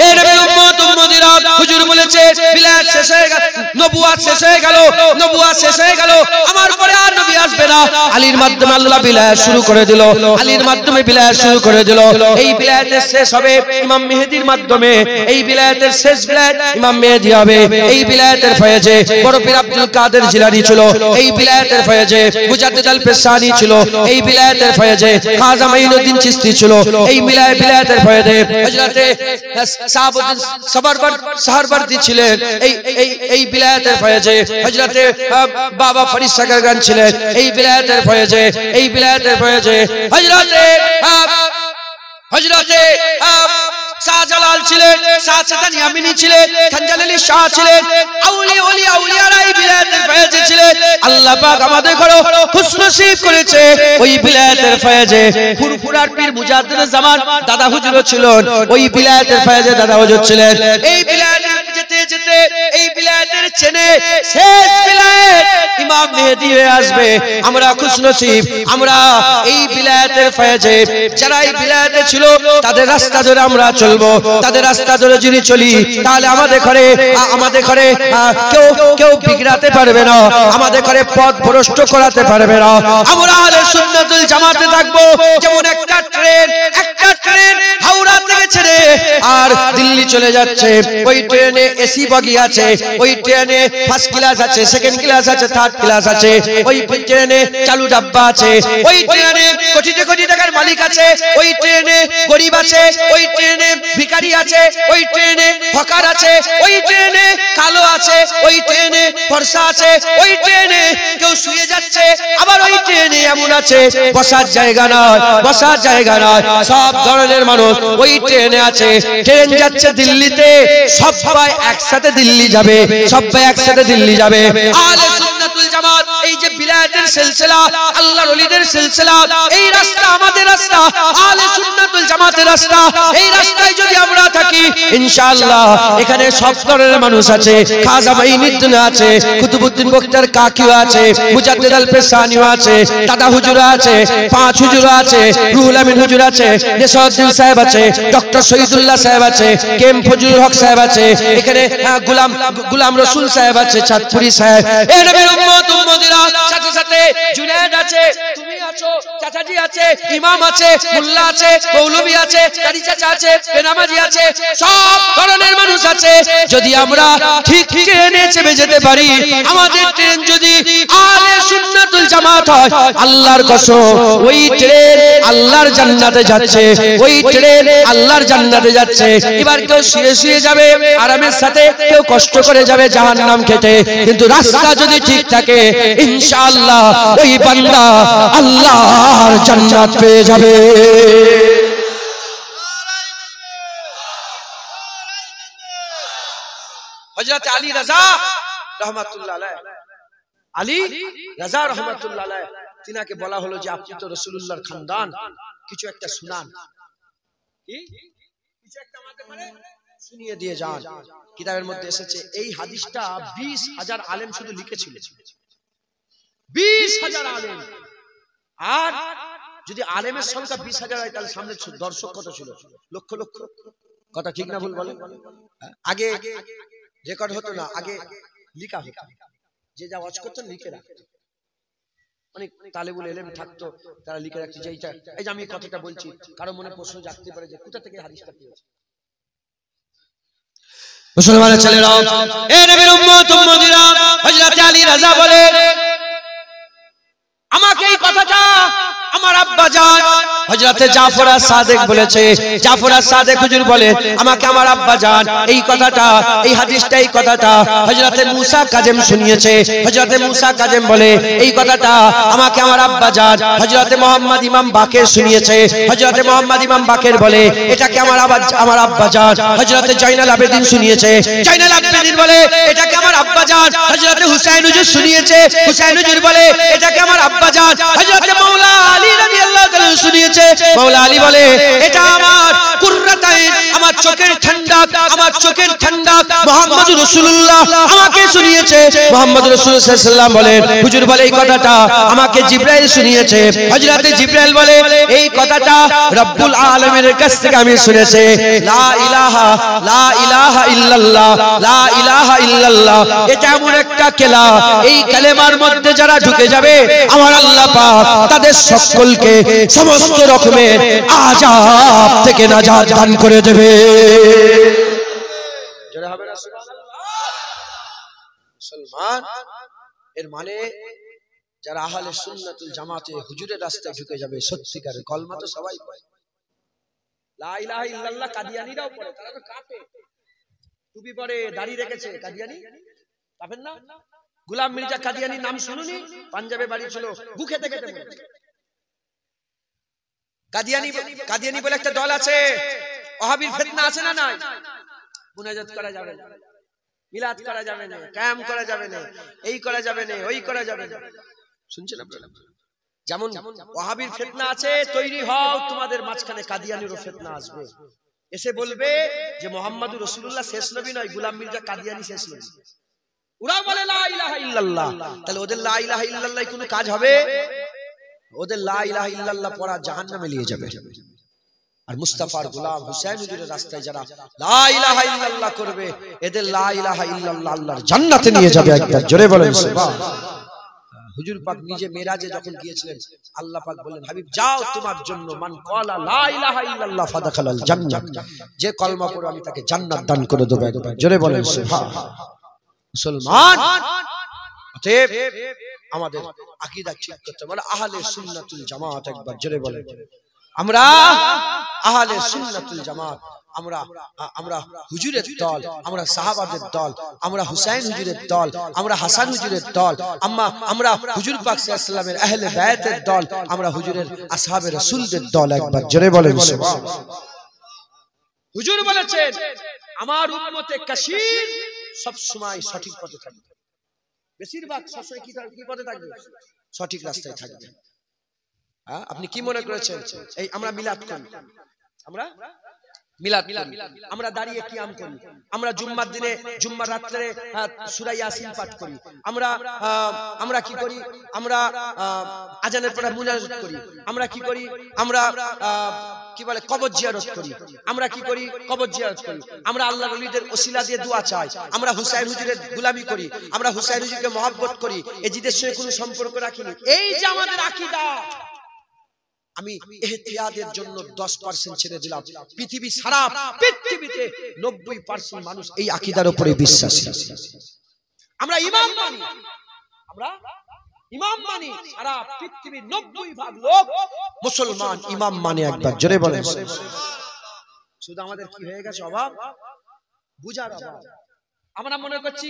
এর নবী উম্মত উম্মতিরা, হুজুর বলেছে বিলাত শেষ হয়ে গেল, নবুয়ত শেষ হয়ে গেল, নবুয়ত শেষ হয়ে গেল, আমার পরে আর নবী আসবে না। আলীর মাধ্যমে আল্লাহ বিলাত শুরু করে দিল, আলীর মাধ্যমে বিলাত শুরু করে দিল। এই বিলাতের শেষ হবে ইমাম মেহেদীর মাধ্যমে, এই বিলাতের শেষ বিলাত ইমাম মেহেদী হবে। এই বিলাতের ফয়েজে বড় পীর আব্দুল কাদের জিলানী ছিল, এই বিলাতের ফয়েজে মুজাদ্দিদ আল পেশানি ছিল, এই বিলাতের ফয়েজে খাজা মাইনুদ্দিন চিশতি ছিল, এই বিলাতের ফয়েজে হযরতে সাহাবুদ্দিন সাহারবর্দী ছিলেন, এই বিলাতের ফয়েজে হযরতে বাবা ফরিদ সাগরগঞ্জ ছিলেন, এই বিলাতের ফয়েজে, এই বিলাতের ফয়েজে হযরতে শাহজালাল ছিলেন, শাহজাহান ইয়ামিনী ছিলেন, খানজাল আলী শাহ ছিলেন, আউলিয়ারা এই বিলাতের ফয়েজে ছিলেন। আল্লাহ পাক আমাদের ঘরে খুশনসিব করেছে ওই বিলাতের ফয়েজে। ফুরফুরার পীর মুজাদ্দিদ জামান দাদা হুজুর ছিলেন, ওই বিলাতের ফয়েজে দাদা হুজুর ছিলেন। এই বিলাতের যেতে যেতে এই বিলাতের চেনে শেষ বিলাত ইমাম মেহেদী হয়ে আসবে। আমরা খুশনসিব, আমরা এই বিলাতের ফয়েজে যারা এই বিলাতে ছিল তাদের রাস্তা ধরে আমরা চলবো, তাদের রাস্তা ধরে যদি চলি তাহলে আমাদের ঘরে কেউ বিগড়াতে পারবে না, আমাদের ঘরে পথ ভ্রষ্ট করাতে পারবে না। আমরা আহলে সুন্নাতুল জামাতে থাকবো। যেমন একটা ট্রেন হাওড়া থেকে ছেড়ে আর দিল্লি চলে যাচ্ছে, ওই ট্রেনে এসি বগি আছে, ওই ট্রেনে ফার্স্ট ক্লাস আছে, সেকেন্ড ক্লাস আছে, থার্ড ক্লাস আছে, ওই ট্রেনে চালু ডাব্বা আছে, ওই ট্রেনে কোটি টাকার মালিক আছে, ওই ট্রেনে গরিব আছে, ওই ট্রেনে ভিখারি আছে, ওই ট্রেনে হকার আছে, ওই ট্রেনে কালো আছে, ওই ট্রেনে ফর্সা আছে, ওই ট্রেনে কেউ শুয়ে যাচ্ছে, আবার ওই ট্রেনে এমন আছে বসার জায়গা নয়, বসার জায়গা নয়, সব ধরনের মানুষ ওই ট্রেনে আছে। ট্রেন যাচ্ছে দিল্লিতে, সবাই একসাথে দিল্লি যাবে, সবাই একসাথে দিল্লি যাবে। আহলে সুন্নাতুল জামাত এই যে বিলায়াতের সিলসিলা, আল্লাহর ওলিদের সিলসিলা, এই রাস্তা আমাদের রাস্তা, আহলে সুন্নাতুল জামাতের রাস্তা। এই রাস্তায় যদি আমরা থাকি ইনশাআল্লাহ এখানে সব ধরনের মানুষ আছে। খাজা মাইনুদ্দিন আছে, কুতুবউদ্দিন বখতিয়ার কাকিও আছে, মুজাদ্দিদ আল পেশানিও আছে, দাদা হুজুর আছে, পাঁচ হুজুর আছে, রুহুল আমিন হুজুর আছে, নেসাউদ্দিন সাহেব আছে, ডক্টর শহীদুল্লাহ সাহেব আছে, কেম ফজলুল হক সাহেব আছে, এখানে গোলাম রসুল সাহেব আছে, চাঁদপুরি সাহেব। এই নবীর উম্মত উম্মতিরা, সাথে সাথে জুনায়েদ আছে, তুমি আছো, চাচাজি আছে, ইমাম আছে, মোল্লা আছে, মৌলভী আছে, কারি চাচা আছে, বেনামাজি আছে, সব ধরনের মানুষ আছে। যদি আমরা ঠিক ট্রেনে চেপে যেতে পারি, আমাদের ট্রেন যদি আহলে সুন্নাতুল জামাত হয়, আল্লাহর কসম ওই ট্রেন আল্লাহর জান্নাতে যাচ্ছে, ওই ট্রেন আল্লাহর জান্নাতে যাচ্ছে। এবার কেউ শুয়ে শুয়ে যাবে আরামের সাথে, কেউ কষ্ট করে যাবে জাহান্নাম খেতে, কিন্তু রাস্তা যদি ঠিক থাকে ইনশাআল্লাহ ওই বান্দা আল্লাহর জান্নাত পেয়ে যাবে। হযরত আলী রাজা রাহমাতুল্লাহ আলাইহি, আলী রাজা রাহমাতুল্লাহ আলাইহি, তিনাকে বলা হলো যে আপনি তো রাসূলুল্লাহর খানদান, কিছু একটা শুনান। কি কিছু একটা আমাদের মানে শুনিয়ে দিয়ে যান। কিতাবের মধ্যে এসেছে এই হাদিসটা 20,000 আলেম শুধু লিখেছিল, 20,000 আলেম। আর যদি আলেমের সংখ্যা 20,000 হয় তাহলে সামনে দর্শক কত ছিল? লক্ষ লক্ষ। কথা ঠিক না ভুল বলেন? আগে রেকর্ড হতো না, আগে লিখা হতো, যে যা ওয়াজ করতেন লিখে রাখতো। অনেক তালেবুল ইলম থাকতো, তারা লিখে রাখতো যে এইটা, এই যে আমি কথাটা বলছি, কারো মনে প্রশ্ন জাগতে পারে যে কোথা থেকে হাদিসটা পেয়েছে। মুসলমানের ছেলেরা, এ নবীর উম্মত উম্মতিরা, হযরত আলী রাজা বলে আমাকে এই কথাটা আমার আব্বা জান হযরত জাফর আস-সাদিক বলেছে। জাফর আস-সাদিক হুজুর বলে আমাকে আমার আব্বা জান এই কথাটা, এই হাদিসটা, এই কথাটা হযরত মুসা কাজেম শুনিয়েছে। হযরত মুসা কাজেম বলে এই কথাটা আমাকে আমার আব্বা জান হযরত মুহাম্মদ ইমাম বাকের শুনিয়েছে। হযরত মুহাম্মদ ইমাম বাকের বলে এটাকে আমার আব্বা জান হযরত জয়নাল আবেদিন শুনিয়েছে। জয়নাল আবেদিন বলে এটাকে আমার আব্বা জান হযরত হুসাইন হুজুর শুনিয়েছে। হুসাইন হুজুর বলে এটাকে আমার আব্বা জান হযরত মাওলা আলী রাদিয়াল্লাহু তাআলা শুনিয়েছে। মাওলা আলী বলে এটা আমার কুররাতাইন, আমার চোখের ঠান্ডা, আমার চোখের ঠান্ডা মুহাম্মদুর রাসূলুল্লাহ আমাকে শুনিয়েছে। মুহাম্মদুর রাসূলুল্লাহ সাল্লাল্লাহু আলাইহি ওয়াসাল্লাম বলেন হুজুর বলে এই কথাটা আমাকে জিবরাইল শুনিয়েছে। হযরত জিবরাইল বলে এই কথাটা রব্বুল আলামিনের কাছ থেকে আমি শুনেছি। লা ইলাহা ইল্লাল্লাহ, লা ইলাহা ইল্লাল্লাহ, এটা এমন একটা কেলা, এই কালেমার মধ্যে যারা ঢুকে যাবে আমার আল্লাহ পাক তাদের সকলকে সমস্ত রকমের আযাব থেকে নাজাত দান করে দেবে। জোরে হবে না সুবহানাল্লাহ? মুসলমান এর মানে যারা আহলে সুন্নাতুল জামাতে হুজুরের রাস্তায় ঢুকে যাবে সত্যিকারের, কলমা তো সবাই পড়ে, লা ইলাহা ইল্লাল্লাহ কাদিয়ানীরাও পড়ে, তারা তো কাফের, টুপি পরে, দাড়ি রেখেছে, কাদিয়ানী কাফের না? গোলাম মির্জা কাদিয়ানীর নাম শুনুনি? পাঞ্জাবে বাড়ি ছিল, বুকে থেকে মরেছে। কাদিয়ানী বলে একটা দল আছে, ওয়াহাবির ফিতনা আছে না নাই? মুনাজাত করা যাবে না, মিলাদ করা যাবে না, কায়াম করা যাবে না, এই করা যাবে না, ওই করা যাবে না। শুনছেন আপনারা? যেমন ওয়াহাবির ফিতনা আছে, তৈরি হও, তোমাদের মাঝখানে কাদিয়ানিরও ফিতনা আসবে, এসে বলবে যে মুহাম্মদুর রাসূলুল্লাহ শেষ নবী নয়, গোলাম মির্জা কাদিয়ানী শেষ নবী। ওরা বলে লা ইলাহা ইল্লাল্লাহ, তাহলে ওদের লা ইলাহা ইল্লাল্লাহ কোনো কাজ হবে? ওদের লা ইলাহা ইল্লাল্লাহ পড়া জাহান্নামে নিয়ে যাবে। আর মুস্তাফার গোলাম হুসাইন হুজুরের রাস্তায় যারা লা ইলাহা ইল্লাল্লাহ করবে, এদের লা ইলাহা ইল্লাল্লাহ আল্লাহর জান্নাতে নিয়ে যাবে। একবার জোরে বলেন সুবহানাল্লাহ। হুজুর পাক নিজে মেরাজে যখন গিয়েছিলেন, আল্লাহ পাক বললেন হাবিব যাও, তোমার জন্য মান ক্বালা লা ইলাহা ইল্লাল্লাহ ফাদাখালাল জান্নাত, যে কলমা পড়ে আমি তাকে জান্নাত দান করে দেব। একবার জোরে বলেন সুবহানাল্লাহ। মুসলমান অতএব আমাদের আকীদা ঠিক করতে হবে, আহলে সুন্নাতুল জামাত। একবার জোরে বলেন আমরা আহলে সুন্নাতুল জামাত, আমরা হুজুরের দল, আমরা সাহাবাদের দল, আমরা হুসাইন হুজুরের দল, আমরা হাসান হুজুরের দল, আমরা হুজুর পাক সাল্লাল্লাহু আলাইহি ওয়াসাল্লামের আহলে বায়াতের দল, আমরা হুজুরের আসহাবে রাসূলদের দল। একবার জোরে বলেন সুবহানাল্লাহ। হুজুর বলেছেন আমার উম্মতে কাসীর সব সময় সঠিক পথে থাকবে, বেশিরভাগ সবসময় কি পথে থাকবে? সঠিক রাস্তায় থাকবে। আপনি কি মনে করেছেন এই আমরা মিলাদ করি, আমরা মিলাদ করি, আমরা দাঁড়িয়ে কিয়াম করি, আমরা জুম্মার দিনে জুম্মার রাতে সূরা ইয়াসিন পাঠ করি, আমরা কি করি? আমরা আজানের পরে মুনাজাত করি, আমরা কি করি? আমরা কি বলে কবর জিয়ারত করি, আমরা কি করি? কবর জিয়ারত করি, আমরা আল্লাহর ওলিদের ওসিলা দিয়ে দোয়া চাই, আমরা হুসাইন হুজুরের গোলামি করি, আমরা হুসাইন হুজুরকে মহব্বত করি, এজিদের সঙ্গে কোনো সম্পর্ক রাখিনি। এই যে আমাদের আকীদা, আমি ইহতিয়াদের জন্য 10% ছেড়ে দিলাম, পৃথিবী সারা পৃথিবীতে 90% মানুষ এই আকীদার উপরে বিশ্বাসী। আমরা ইমাম মানি, আমরা ইমাম মানি, সারা পৃথিবীর 90% লোক মুসলমান ইমাম মানে। একবার জোরে বলেন। শুধু আমাদের কি হয়ে গেছে? অভাব, বুঝার অভাব। আমরা মনে করছি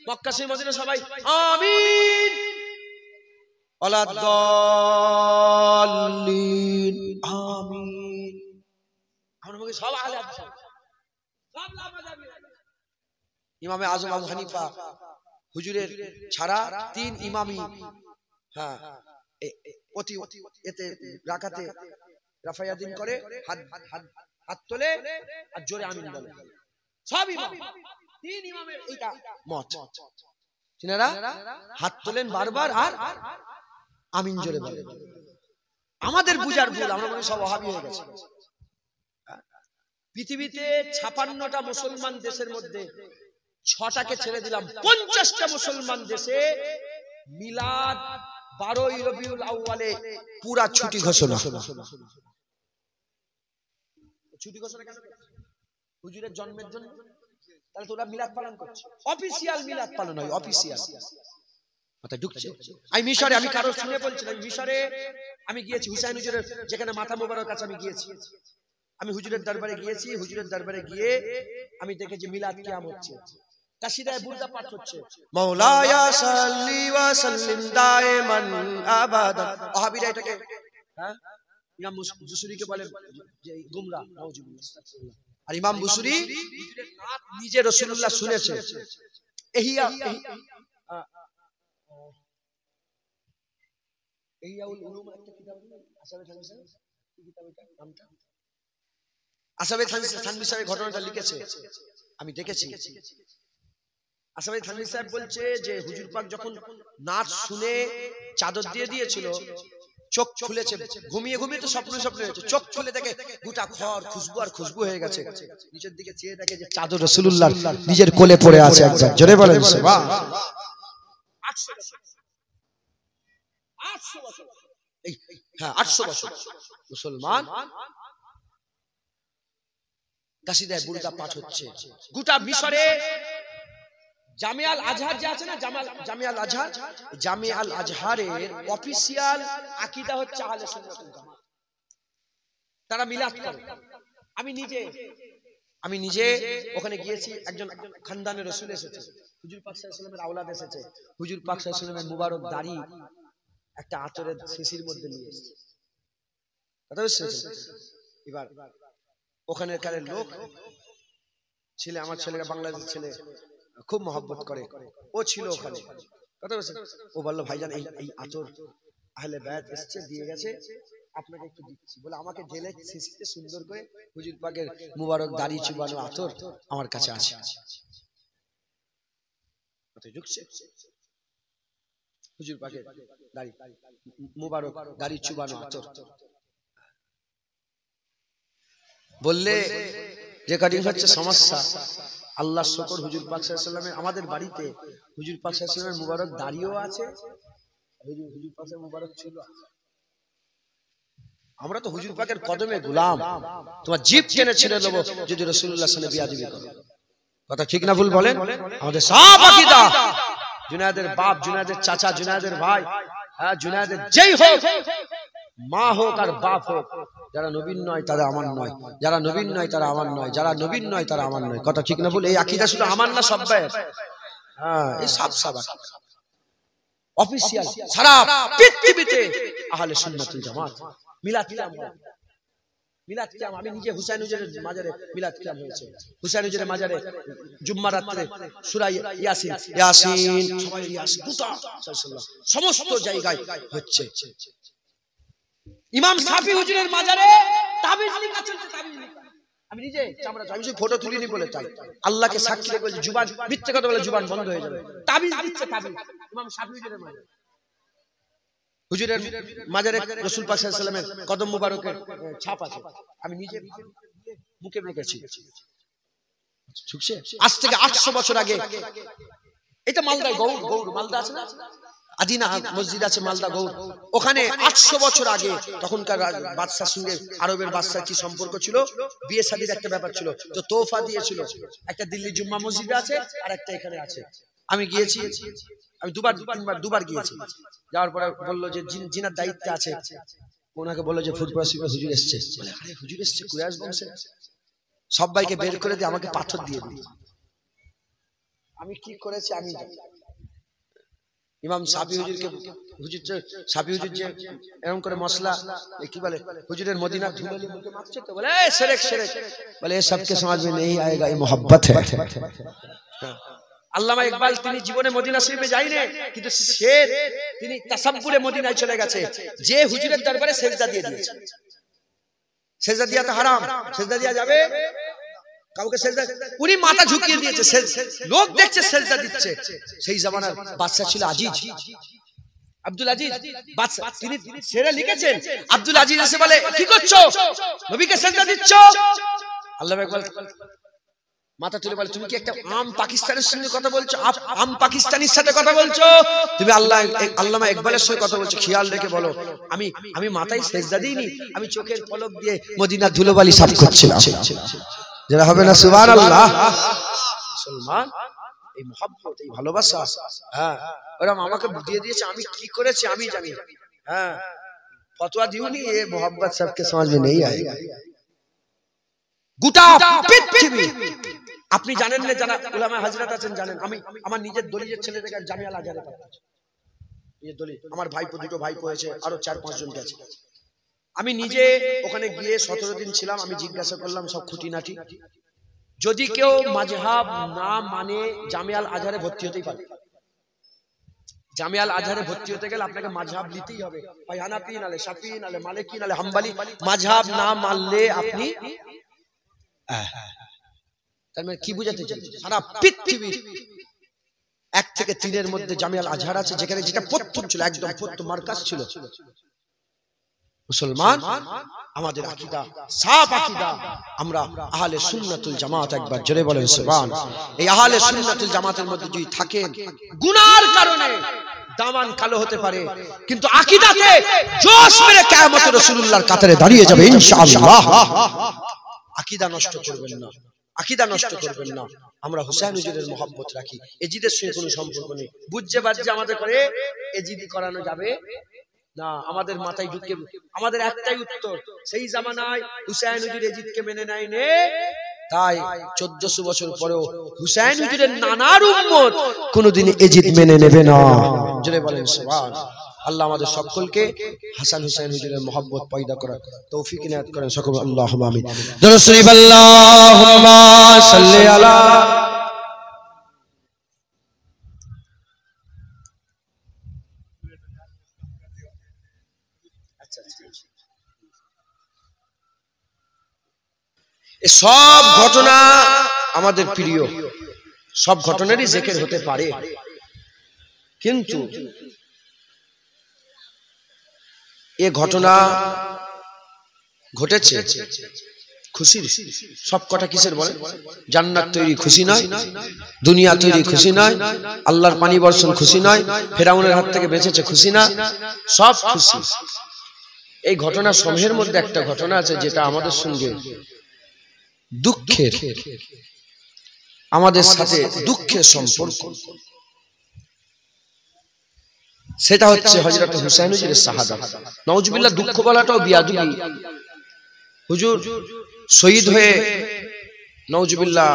মক্কা শরীফ মদিনা সবাই আমিন আলাদ-দাল্লিন আমিন, আমরা বলি সব আহলে হাদিস, সব লামাযাবি। ইমামে আযম আবু হানিফা হুজুরের ছাড়া 3 ইমামই প্রতি এতে রাকাতে রাফায়াদিন করে, হাত হাত তোলে আর জোরে আমিন বলে। সব ইমাম, তিন ইমামের এইটা মত। তিনারা হাত তোলেন বারবার আর আমিন জোরে বলে। আমাদের বুঝার ভুল, আমরা মনে সব ওয়াহাবি হয়ে গেছে। পৃথিবীতে 56টা মুসলমান দেশের মধ্যে 6টাকে ছেড়ে দিলাম, 50টা মুসলমান দেশে মিলাদ 12ই রবিউল আউয়ালে পুরা ছুটি ঘোষণা। ছুটি ঘোষণা কেন? হুজুরের জন্মের জন্য। তাহলে তোরা মিলাদ পালন করছে, অফিসিয়াল মিলাদ পালন হয়, অফিসিয়াল। কথা ঢুকছে? আমি মিশরে, আমি কারো শুনে বলছিলাম, মিশরে আমি গিয়েছি, হুসাইন হুজুরের যেখানে মাথা মোবারক আছে আমি গিয়েছি। আমি হুজুরের দরবারে গিয়েছি, হুজুরের দরবারে গিয়ে আমি দেখেছি মিলাদ কিয়াম হচ্ছে, কাসিদায়ে বুরদা পাঠ হচ্ছে, মাওলায়া সাল্লি ওয়া সাল্লিম দাইমান আবাদা। ওয়াহাবিরা এটাকে ইমাম বুসুরীকে বলে যে গুমরা, নাউজুবিল্লাহ। আর ইমাম বুসুরী হুজুরের নাত নিজে রাসূলুল্লাহ শুনেছে। ইহিয়াউল উলুম একটা কিতাব আসাবে থানভী সাহেব, কি কিতাব এটা নামটা? আসাবে থানভী সাহেব ঘটনাটা লিখেছে, আমি দেখেছি। আসাবে থানভী সাহেব বলছে যে হুজুর পাক যখন নাচ শুনে চাদর দিয়ে দিয়েছিল, চোখ খুলেছে, ঘুমিয়ে ঘুমিয়ে তো স্বপ্ন হয়েছে, চোখ খুলে দেখে গোটা ঘর খুশবু আর খুশবু হয়ে গেছে। নিচের দিকে চেয়ে দেখে যে চাদর রাসূলুল্লাহ নিজের কোলে পড়ে আছে একজন। জোরে বলেন সুবহান। 800 বছর, হ্যাঁ 800 বছর মুসলমান কাসিদায়ে বুরদা পাঠ হচ্ছে গোটা মিশরে। জামিয়াল আজহার যে আছে না, জামিয়াল আজহার, জামিয়াল আজহারের অফিসিয়াল আকীদা হচ্ছে আহলে সুন্নাত ওয়াল জামাত। তারা মিলাদ করে। আমি নিজে ওখানে গিয়েছি, একজন খানদানের রাসূল এসেছে, হুজুর পাক সাল্লাল্লাহু আলাইহি ওয়াসাল্লামের আওলাদ এসেছে। হুজুর পাক সাল্লাল্লাহু আলাইহি ওয়াসাল্লামের মুবারক দাড়ি একটা আতরের শিশির মধ্যে নিয়ে এসেছে। কথা বুঝছেন? এবার ওখানের কারের লোক ছেলে, আমার ছেলেরা বাংলাদেশের ছেলে, খুব মহব্বত করে, ও ছিল ওখানে। কথা বুঝছেন? ও বলল ভাইজান এই আতর আহলে বায়াত এসেছে, দিয়ে গেছে, আপনাকে একটু দিচ্ছি বলে আমাকে ঢেলে শিশিতে সুন্দর করে হুজুর পাকের মুবারক দাড়ি চুবানো আতর আমার কাছে আছে। কথা ঢুকছে? হুজুর পাকের দাড়ি মুবারক দাড়ি চুবানো আতর বললে যে কাটিং হচ্ছে সমস্যা। আল্লাহর শুকর, হুজুর পাক সাল্লাল্লাহু আলাইহি ওয়াসাল্লামের আমাদের বাড়িতে হুজুর পাক সাল্লাল্লাহু আলাইহি ওয়াসাল্লামের মুবারক দাড়িও আছে, হুজুর পাকের মুবারক ছিল। আমরা তো হুজুর পাকের কদমে গোলাম, তোমার জিভ টেনে ছেড়ে দেব যদি রাসূলুল্লাহ সাল্লাল্লাহু আলাইহি ওয়াসাল্লাম বিয়াদবি করে। কথা ঠিক না ভুল বলেন? আমাদের সব আকীদা, জুনায়েদের বাপ, জুনায়েদের চাচা, জুনায়েদের ভাই, হ্যাঁ জুনায়েদের যেই হোক, মা হোক আর বাপ হোক, যারা নবীন নয় তারা আমার নয়, যারা নবীন নয় তারা আমার নয়, যারা নবীন নয় তারা আমার নয়। কথা ঠিক না ভুল? এই আকীদা শুধু আমার না, সব ভাইয়ের। হ্যাঁ, এই সব আকীদা অফিসিয়াল সারা পৃথিবীতে আহলে সুন্নাত ওয়াল জামাত। মিলাদ কিয়াম, মিলাদ কিয়াম আমি নিজে হুসাইন হুজুরের মাজারে মিলাদ কিয়াম হয়েছে। হুসাইন হুজুরের মাজারে জুম্মা রাতে সূরা ইয়াসিন, সবাই ইয়াসিন, গোটা সমস্ত জায়গায় হচ্ছে। ইমাম শাফি হুজুরের মাজারে তাবিজ লেখা চলছে, তাবিজ লেখা। আমি নিজে চামড়া, আমি ফটো তুলিনি বলে তাই আল্লাহকে সাক্ষী রেখে বলছি, জুবান মিথ্যে কথা বলে জুবান বন্ধ হয়ে যাবে। তাবিজ দিচ্ছে, তাবিজ ইমাম শাফি হুজুরের মাজারে। হুজুরের মাজারে রাসূল পাক সাল্লাল্লাহু আলাইহি ওয়াসাল্লামের কদম মুবারকের ছাপ আছে, আমি নিজে মুখে রেখেছি। আজ থেকে 800 বছর আগে, এটা মালদায় গৌর, মালদা আছে না, আদিনা মসজিদ আছে মালদা গৌর, ওখানে 800 বছর আগে তখনকার বাদশার সঙ্গে আরবের বাদশার কি সম্পর্ক ছিল, বিয়ে শাদীর একটা ব্যাপার ছিল, তো তোহফা দিয়েছিল। একটা দিল্লি জুম্মা মসজিদ আছে আর একটা এখানে আছে। আমি গিয়েছি, আমি দুবার গিয়েছি। যাওয়ার পরে বললো যে জিনার দায়িত্বে আছে, ওনাকে বললো যে ফুরফুরা শরীফে হুজুর এসছে। বলে আরে হুজুর এসছে, কুরাইশ বংশে, সবাইকে বের করে দিয়ে আমাকে পাথর দিয়ে দিই। আমি কি করেছি আমি জানি। ইমাম শাফি হুজুরকে, শাফি হুজুর যে এরকম করে মশলা কি বলে হুজুরের মদিনা ধুলালি মুখে মাখছে, তো বলে শিরক, বলে ये सबके समझ में नहीं आएगा, ये मोहब्बत है। আল্লামা ইকবাল তিনি জীবনে মদিনা শরীফে যায়নি, কিন্তু তিনি তাসাব্বুরে মদিনায় চলে গেছে, যে হুজুরের দরবারে সেজদা দিয়ে দিয়েছে। সেজদা দিয়া তো হারাম, সেজদা দিয়া যাবে? কাউকে সেজদা, উনি মাথা ঝুঁকিয়ে দিয়েছে, লোক দেখছে সেজদা দিচ্ছে। সেই জামানার বাদশা ছিল আজিজ, আব্দুল আজিজ বাদশা, তিনি সেরা লিখেছেন। আব্দুল আজিজ এসে বলে, কি করছো? নবীকে সেজদা দিচ্ছ? আল্লাহ একবার মাথা তুলে বলে, তুমি কি একটা আম পাকিস্তানের সঙ্গে কথা বলছো? আম পাকিস্তানির সাথে কথা বলছো? তুমি আল্লামা ইকবালের সঙ্গে কথা বলছো? খেয়াল রেখে বলো, আমি মাথায় সেজদা দিইনি, আমি চোখের পলক দিয়ে মদিনার ধুলোবালি সাফ করছিলাম। যারা হবে না সুবহানাল্লাহ। মুসলমান, এই মহব্বত, এই ভালোবাসা, হ্যাঁ, ওরা আমাকে দিয়ে দিয়েছে, আমি কি করেছি আমি জানি। হ্যাঁ, ফতোয়া দিউনি, এ মোহব্বত সবকে समझ में नहीं आएगा। গোটা পৃথিবী, আপনি জানেন না, যারা উলামা হযরত আছেন জানেন, আমি আমার নিজের দলিলের ছেলেটাকে জামিয়া আল আজহারে পাঠাচ্ছি। এই দলিল আমার ভাইপো, দুটো ভাইপো হয়েছে, আরো 4-5 জন গেছে। আমি নিজে ওখানে গিয়ে 17 দিন ছিলাম। আমি জিজ্ঞাসা করলাম সব খুঁটিনাটি, যদি কেউ মাযহাব না মানে জামিয়া আল আজহারে ভর্তি হতেই পারে। জামিয়া আল আজহারে ভর্তি হতে গেলে আপনাকে মাযহাব নিতেই হবে, হয় হানাফি নালে শাফি নালে মালিকি নালে হাম্বলি। মাযহাব না মানলে আপনি, তার মানে কি বুঝাতে চাইছি, সারা পৃথিবীর 1 থেকে 3 মধ্যে জামিয়া আল আজহার আছে, যেখানে যেটা প্রথম ছিল, একদম প্রথম মার্কাজ ছিল। মুসলমান, আমাদের আকীদা সাফ আকীদা, আমরা আহলে সুন্নাতুল জামাত, একবার জোরে বলেন সুবহান। এই আহলে সুন্নাতুল জামাতের মধ্যে যদি থাকেন, গুনার কারণে দামান কালো হতে পারে, কিন্তু আকীদাতে জোশ মেরে কিয়ামতে রাসূলুল্লাহর কাতারে দাঁড়িয়ে যাবে ইনশাআল্লাহ। আকীদা নষ্ট করবেন না, আকীদা নষ্ট করবেন না। আমরা হুসাইন হুজুরের মহব্বত রাখি, এজিদের সঙ্গে কোনো সম্পর্ক নেই। বুঝছে বাজছে আমাদের করে এজিদি করানো যাবে না, আমাদের মাথায় ঢুকে। আমাদের একটাই উত্তর, সেই জামানায় হুসাইন হুজুর এজিদকে মেনে নেয়নি, তাই 1400 বছর পরেও হুসাইন হুজুরের নানার উম্মত কোনদিন এজিদ মেনে নেবে না। জোরে বলেন সুবহান। আল্লাহ আমাদের সকলকে হাসান হুসাইন হুজুরের মহব্বত পয়দা করার তৌফিক ইনায়াত করেন সকল। আল্লাহুম্মা আমিন। দরুদ শরীফ, আল্লাহুম্মা সাল্লি আলা। সব ঘটনা আমাদের প্রিয়, সব ঘটনারই জিকির হতে পারে, কিন্তু এ ঘটনা ঘটেছে খুশির। সব কটা কিসের বলে? জান্নাত তৈরি খুশি নয়, দুনিয়া তৈরি খুশি নয়, আল্লাহর পানি বর্ষণ খুশি নয়, ফেরাউনের হাত থেকে বেঁচেছে খুশি না, সব খুশি। এই ঘটনা সমূহের মধ্যে একটা ঘটনা আছে যেটা আমাদের সঙ্গে দুঃখের, আমাদের সাথে দুঃখের সম্পর্ক। সেটা হচ্ছে হযরত হুসাইন হুজুরের শাহাদাত। নাউজুবিল্লাহ, দুঃখ বলাটাও বিয়াদবি। হুজুর শহীদ হয়ে, নাউজুবিল্লাহ,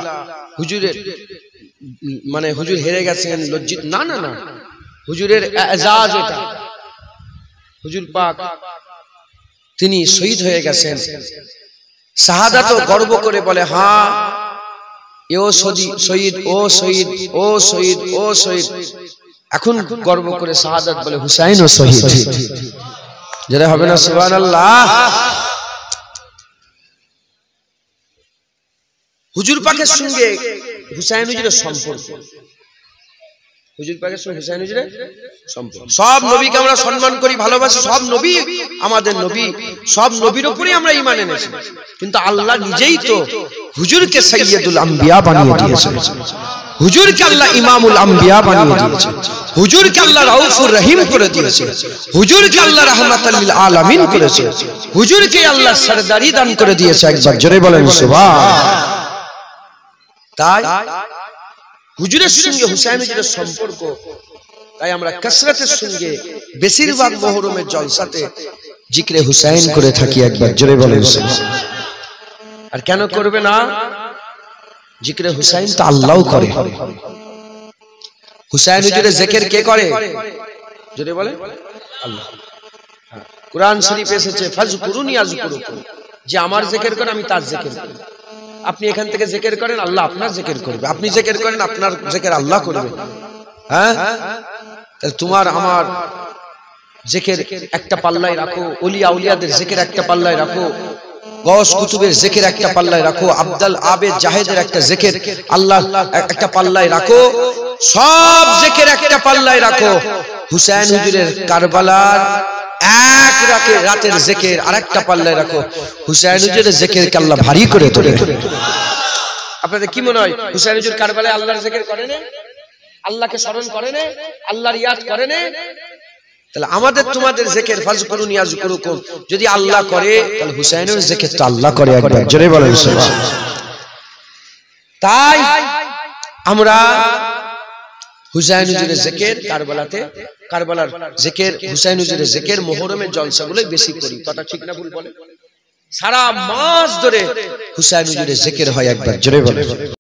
হুজুরের মানে হুজুর হেরে গেছেন, লজ্জিত না, না না, হুজুরের এজাজ এটা। হুজুর পাক তিনি শহীদ হয়ে গেছেন, শাহাদাতও গর্ব করে বলে, হ্যাঁ এও শহীদ, ও শহীদ, ও শহীদ, ও শহীদ। এখন গর্ব করে শাহাদাত বলে হুসাইন ও শহীদ। যারা হবে না সুবহানাল্লাহ। হুজুর পাকের সঙ্গে হুসাইন হুজুরের সম্পর্ক, হুজুর পাকের সঙ্গে হুসাইন হুজুরের সম্পর্ক। সব নবীকে আমরা সম্মান করি, ভালোবাসি, সব নবী আমাদের নবী, সব নবীর উপরেই আমরা ঈমান এনেছি, কিন্তু আল্লাহ নিজেই তো হুজুরকে সাইয়্যিদুল আম্বিয়া বানিয়ে দিয়েছেন, হুজুরকে আল্লাহ ইমামুল আম্বিয়া বানিয়ে দিয়েছেন, হুজুরকে আল্লাহ রাউফুর রহিম করে দিয়েছেন, হুজুরকে আল্লাহ রাহমাতাল লিল আলামিন করেছে, হুজুরকে আল্লাহ সরদারি দান করে দিয়েছে। একবার জোরে বলেন সুবহান। তাই হুজুরের সঙ্গে হুসাইন হুজুরের সম্পর্ক, তাই আমরা কাসরাতের সঙ্গে বেশিরভাগ মুহররমের জলসাতে জিকরে হুসাইন করে থাকি। একবার জোরে বলেন সুবহান। আর কেন করবে না? জিকরে হুসাইন তো আল্লাহও করে। হুসাইন হুজুরের জিকির কে করে? জোরে বলেন আল্লাহ। কুরআন শরীফে এসেছে, ফাজকুরুনি আযকুরুকুম, যে আমার জিকির করে আমি তার জিকির করি। আপনি এখান থেকে জিকির করেন, আল্লাহ আপনার জিকির করবে, আপনি জিকির করেন, আপনার জিকির আল্লাহ করবে। হ্যাঁ, তাহলে তোমার আমার জিকির একটা পাল্লায় রাখো, ওলিয়া উলিয়াদের জিকির একটা পাল্লায় রাখো, গৌস কুতুবের জিকির একটা পাল্লায় রাখো, আব্দুল আবেদ জাহেদের একটা জিকির আল্লাহ একটা পাল্লায় রাখো, সব জিকির একটা পাল্লায় রাখো। হুসাইন হুজুরের কারবালার এক রাতের জিকির আরেকটা পাল্লায় রাখো। হুসাইন হুজুরের জিকিরকে আল্লাহ ভারী করে তোলে। আপনাদের কি মনে হয় হুসাইন হুজুর কারবালায় আল্লাহর জিকির করে না? আল্লাহকে স্মরণ করে না? আল্লাহর ইয়াদ করে না? তাহলে আমাদের তোমাদের জিকির ফাজকুরুনি আযকুরুকুম যদি আল্লাহ করে, তাহলে হুসাইনের জিকির তো আল্লাহ করে। একবার জোরে বলেন সুবহানাল্লাহ। তাই আমরা হুসাইন হুজুরের জিকির কারবালাতে, কারবালার জিকির, হুসাইন হুজুরের জিকির মুহররমের জলসাগুলো বেশি করি। কথা ঠিক না ভুল বলেন? সারা মাস ধরে হুসাইন হুজুরের জিকির হয়। একবার জোরে বলেন।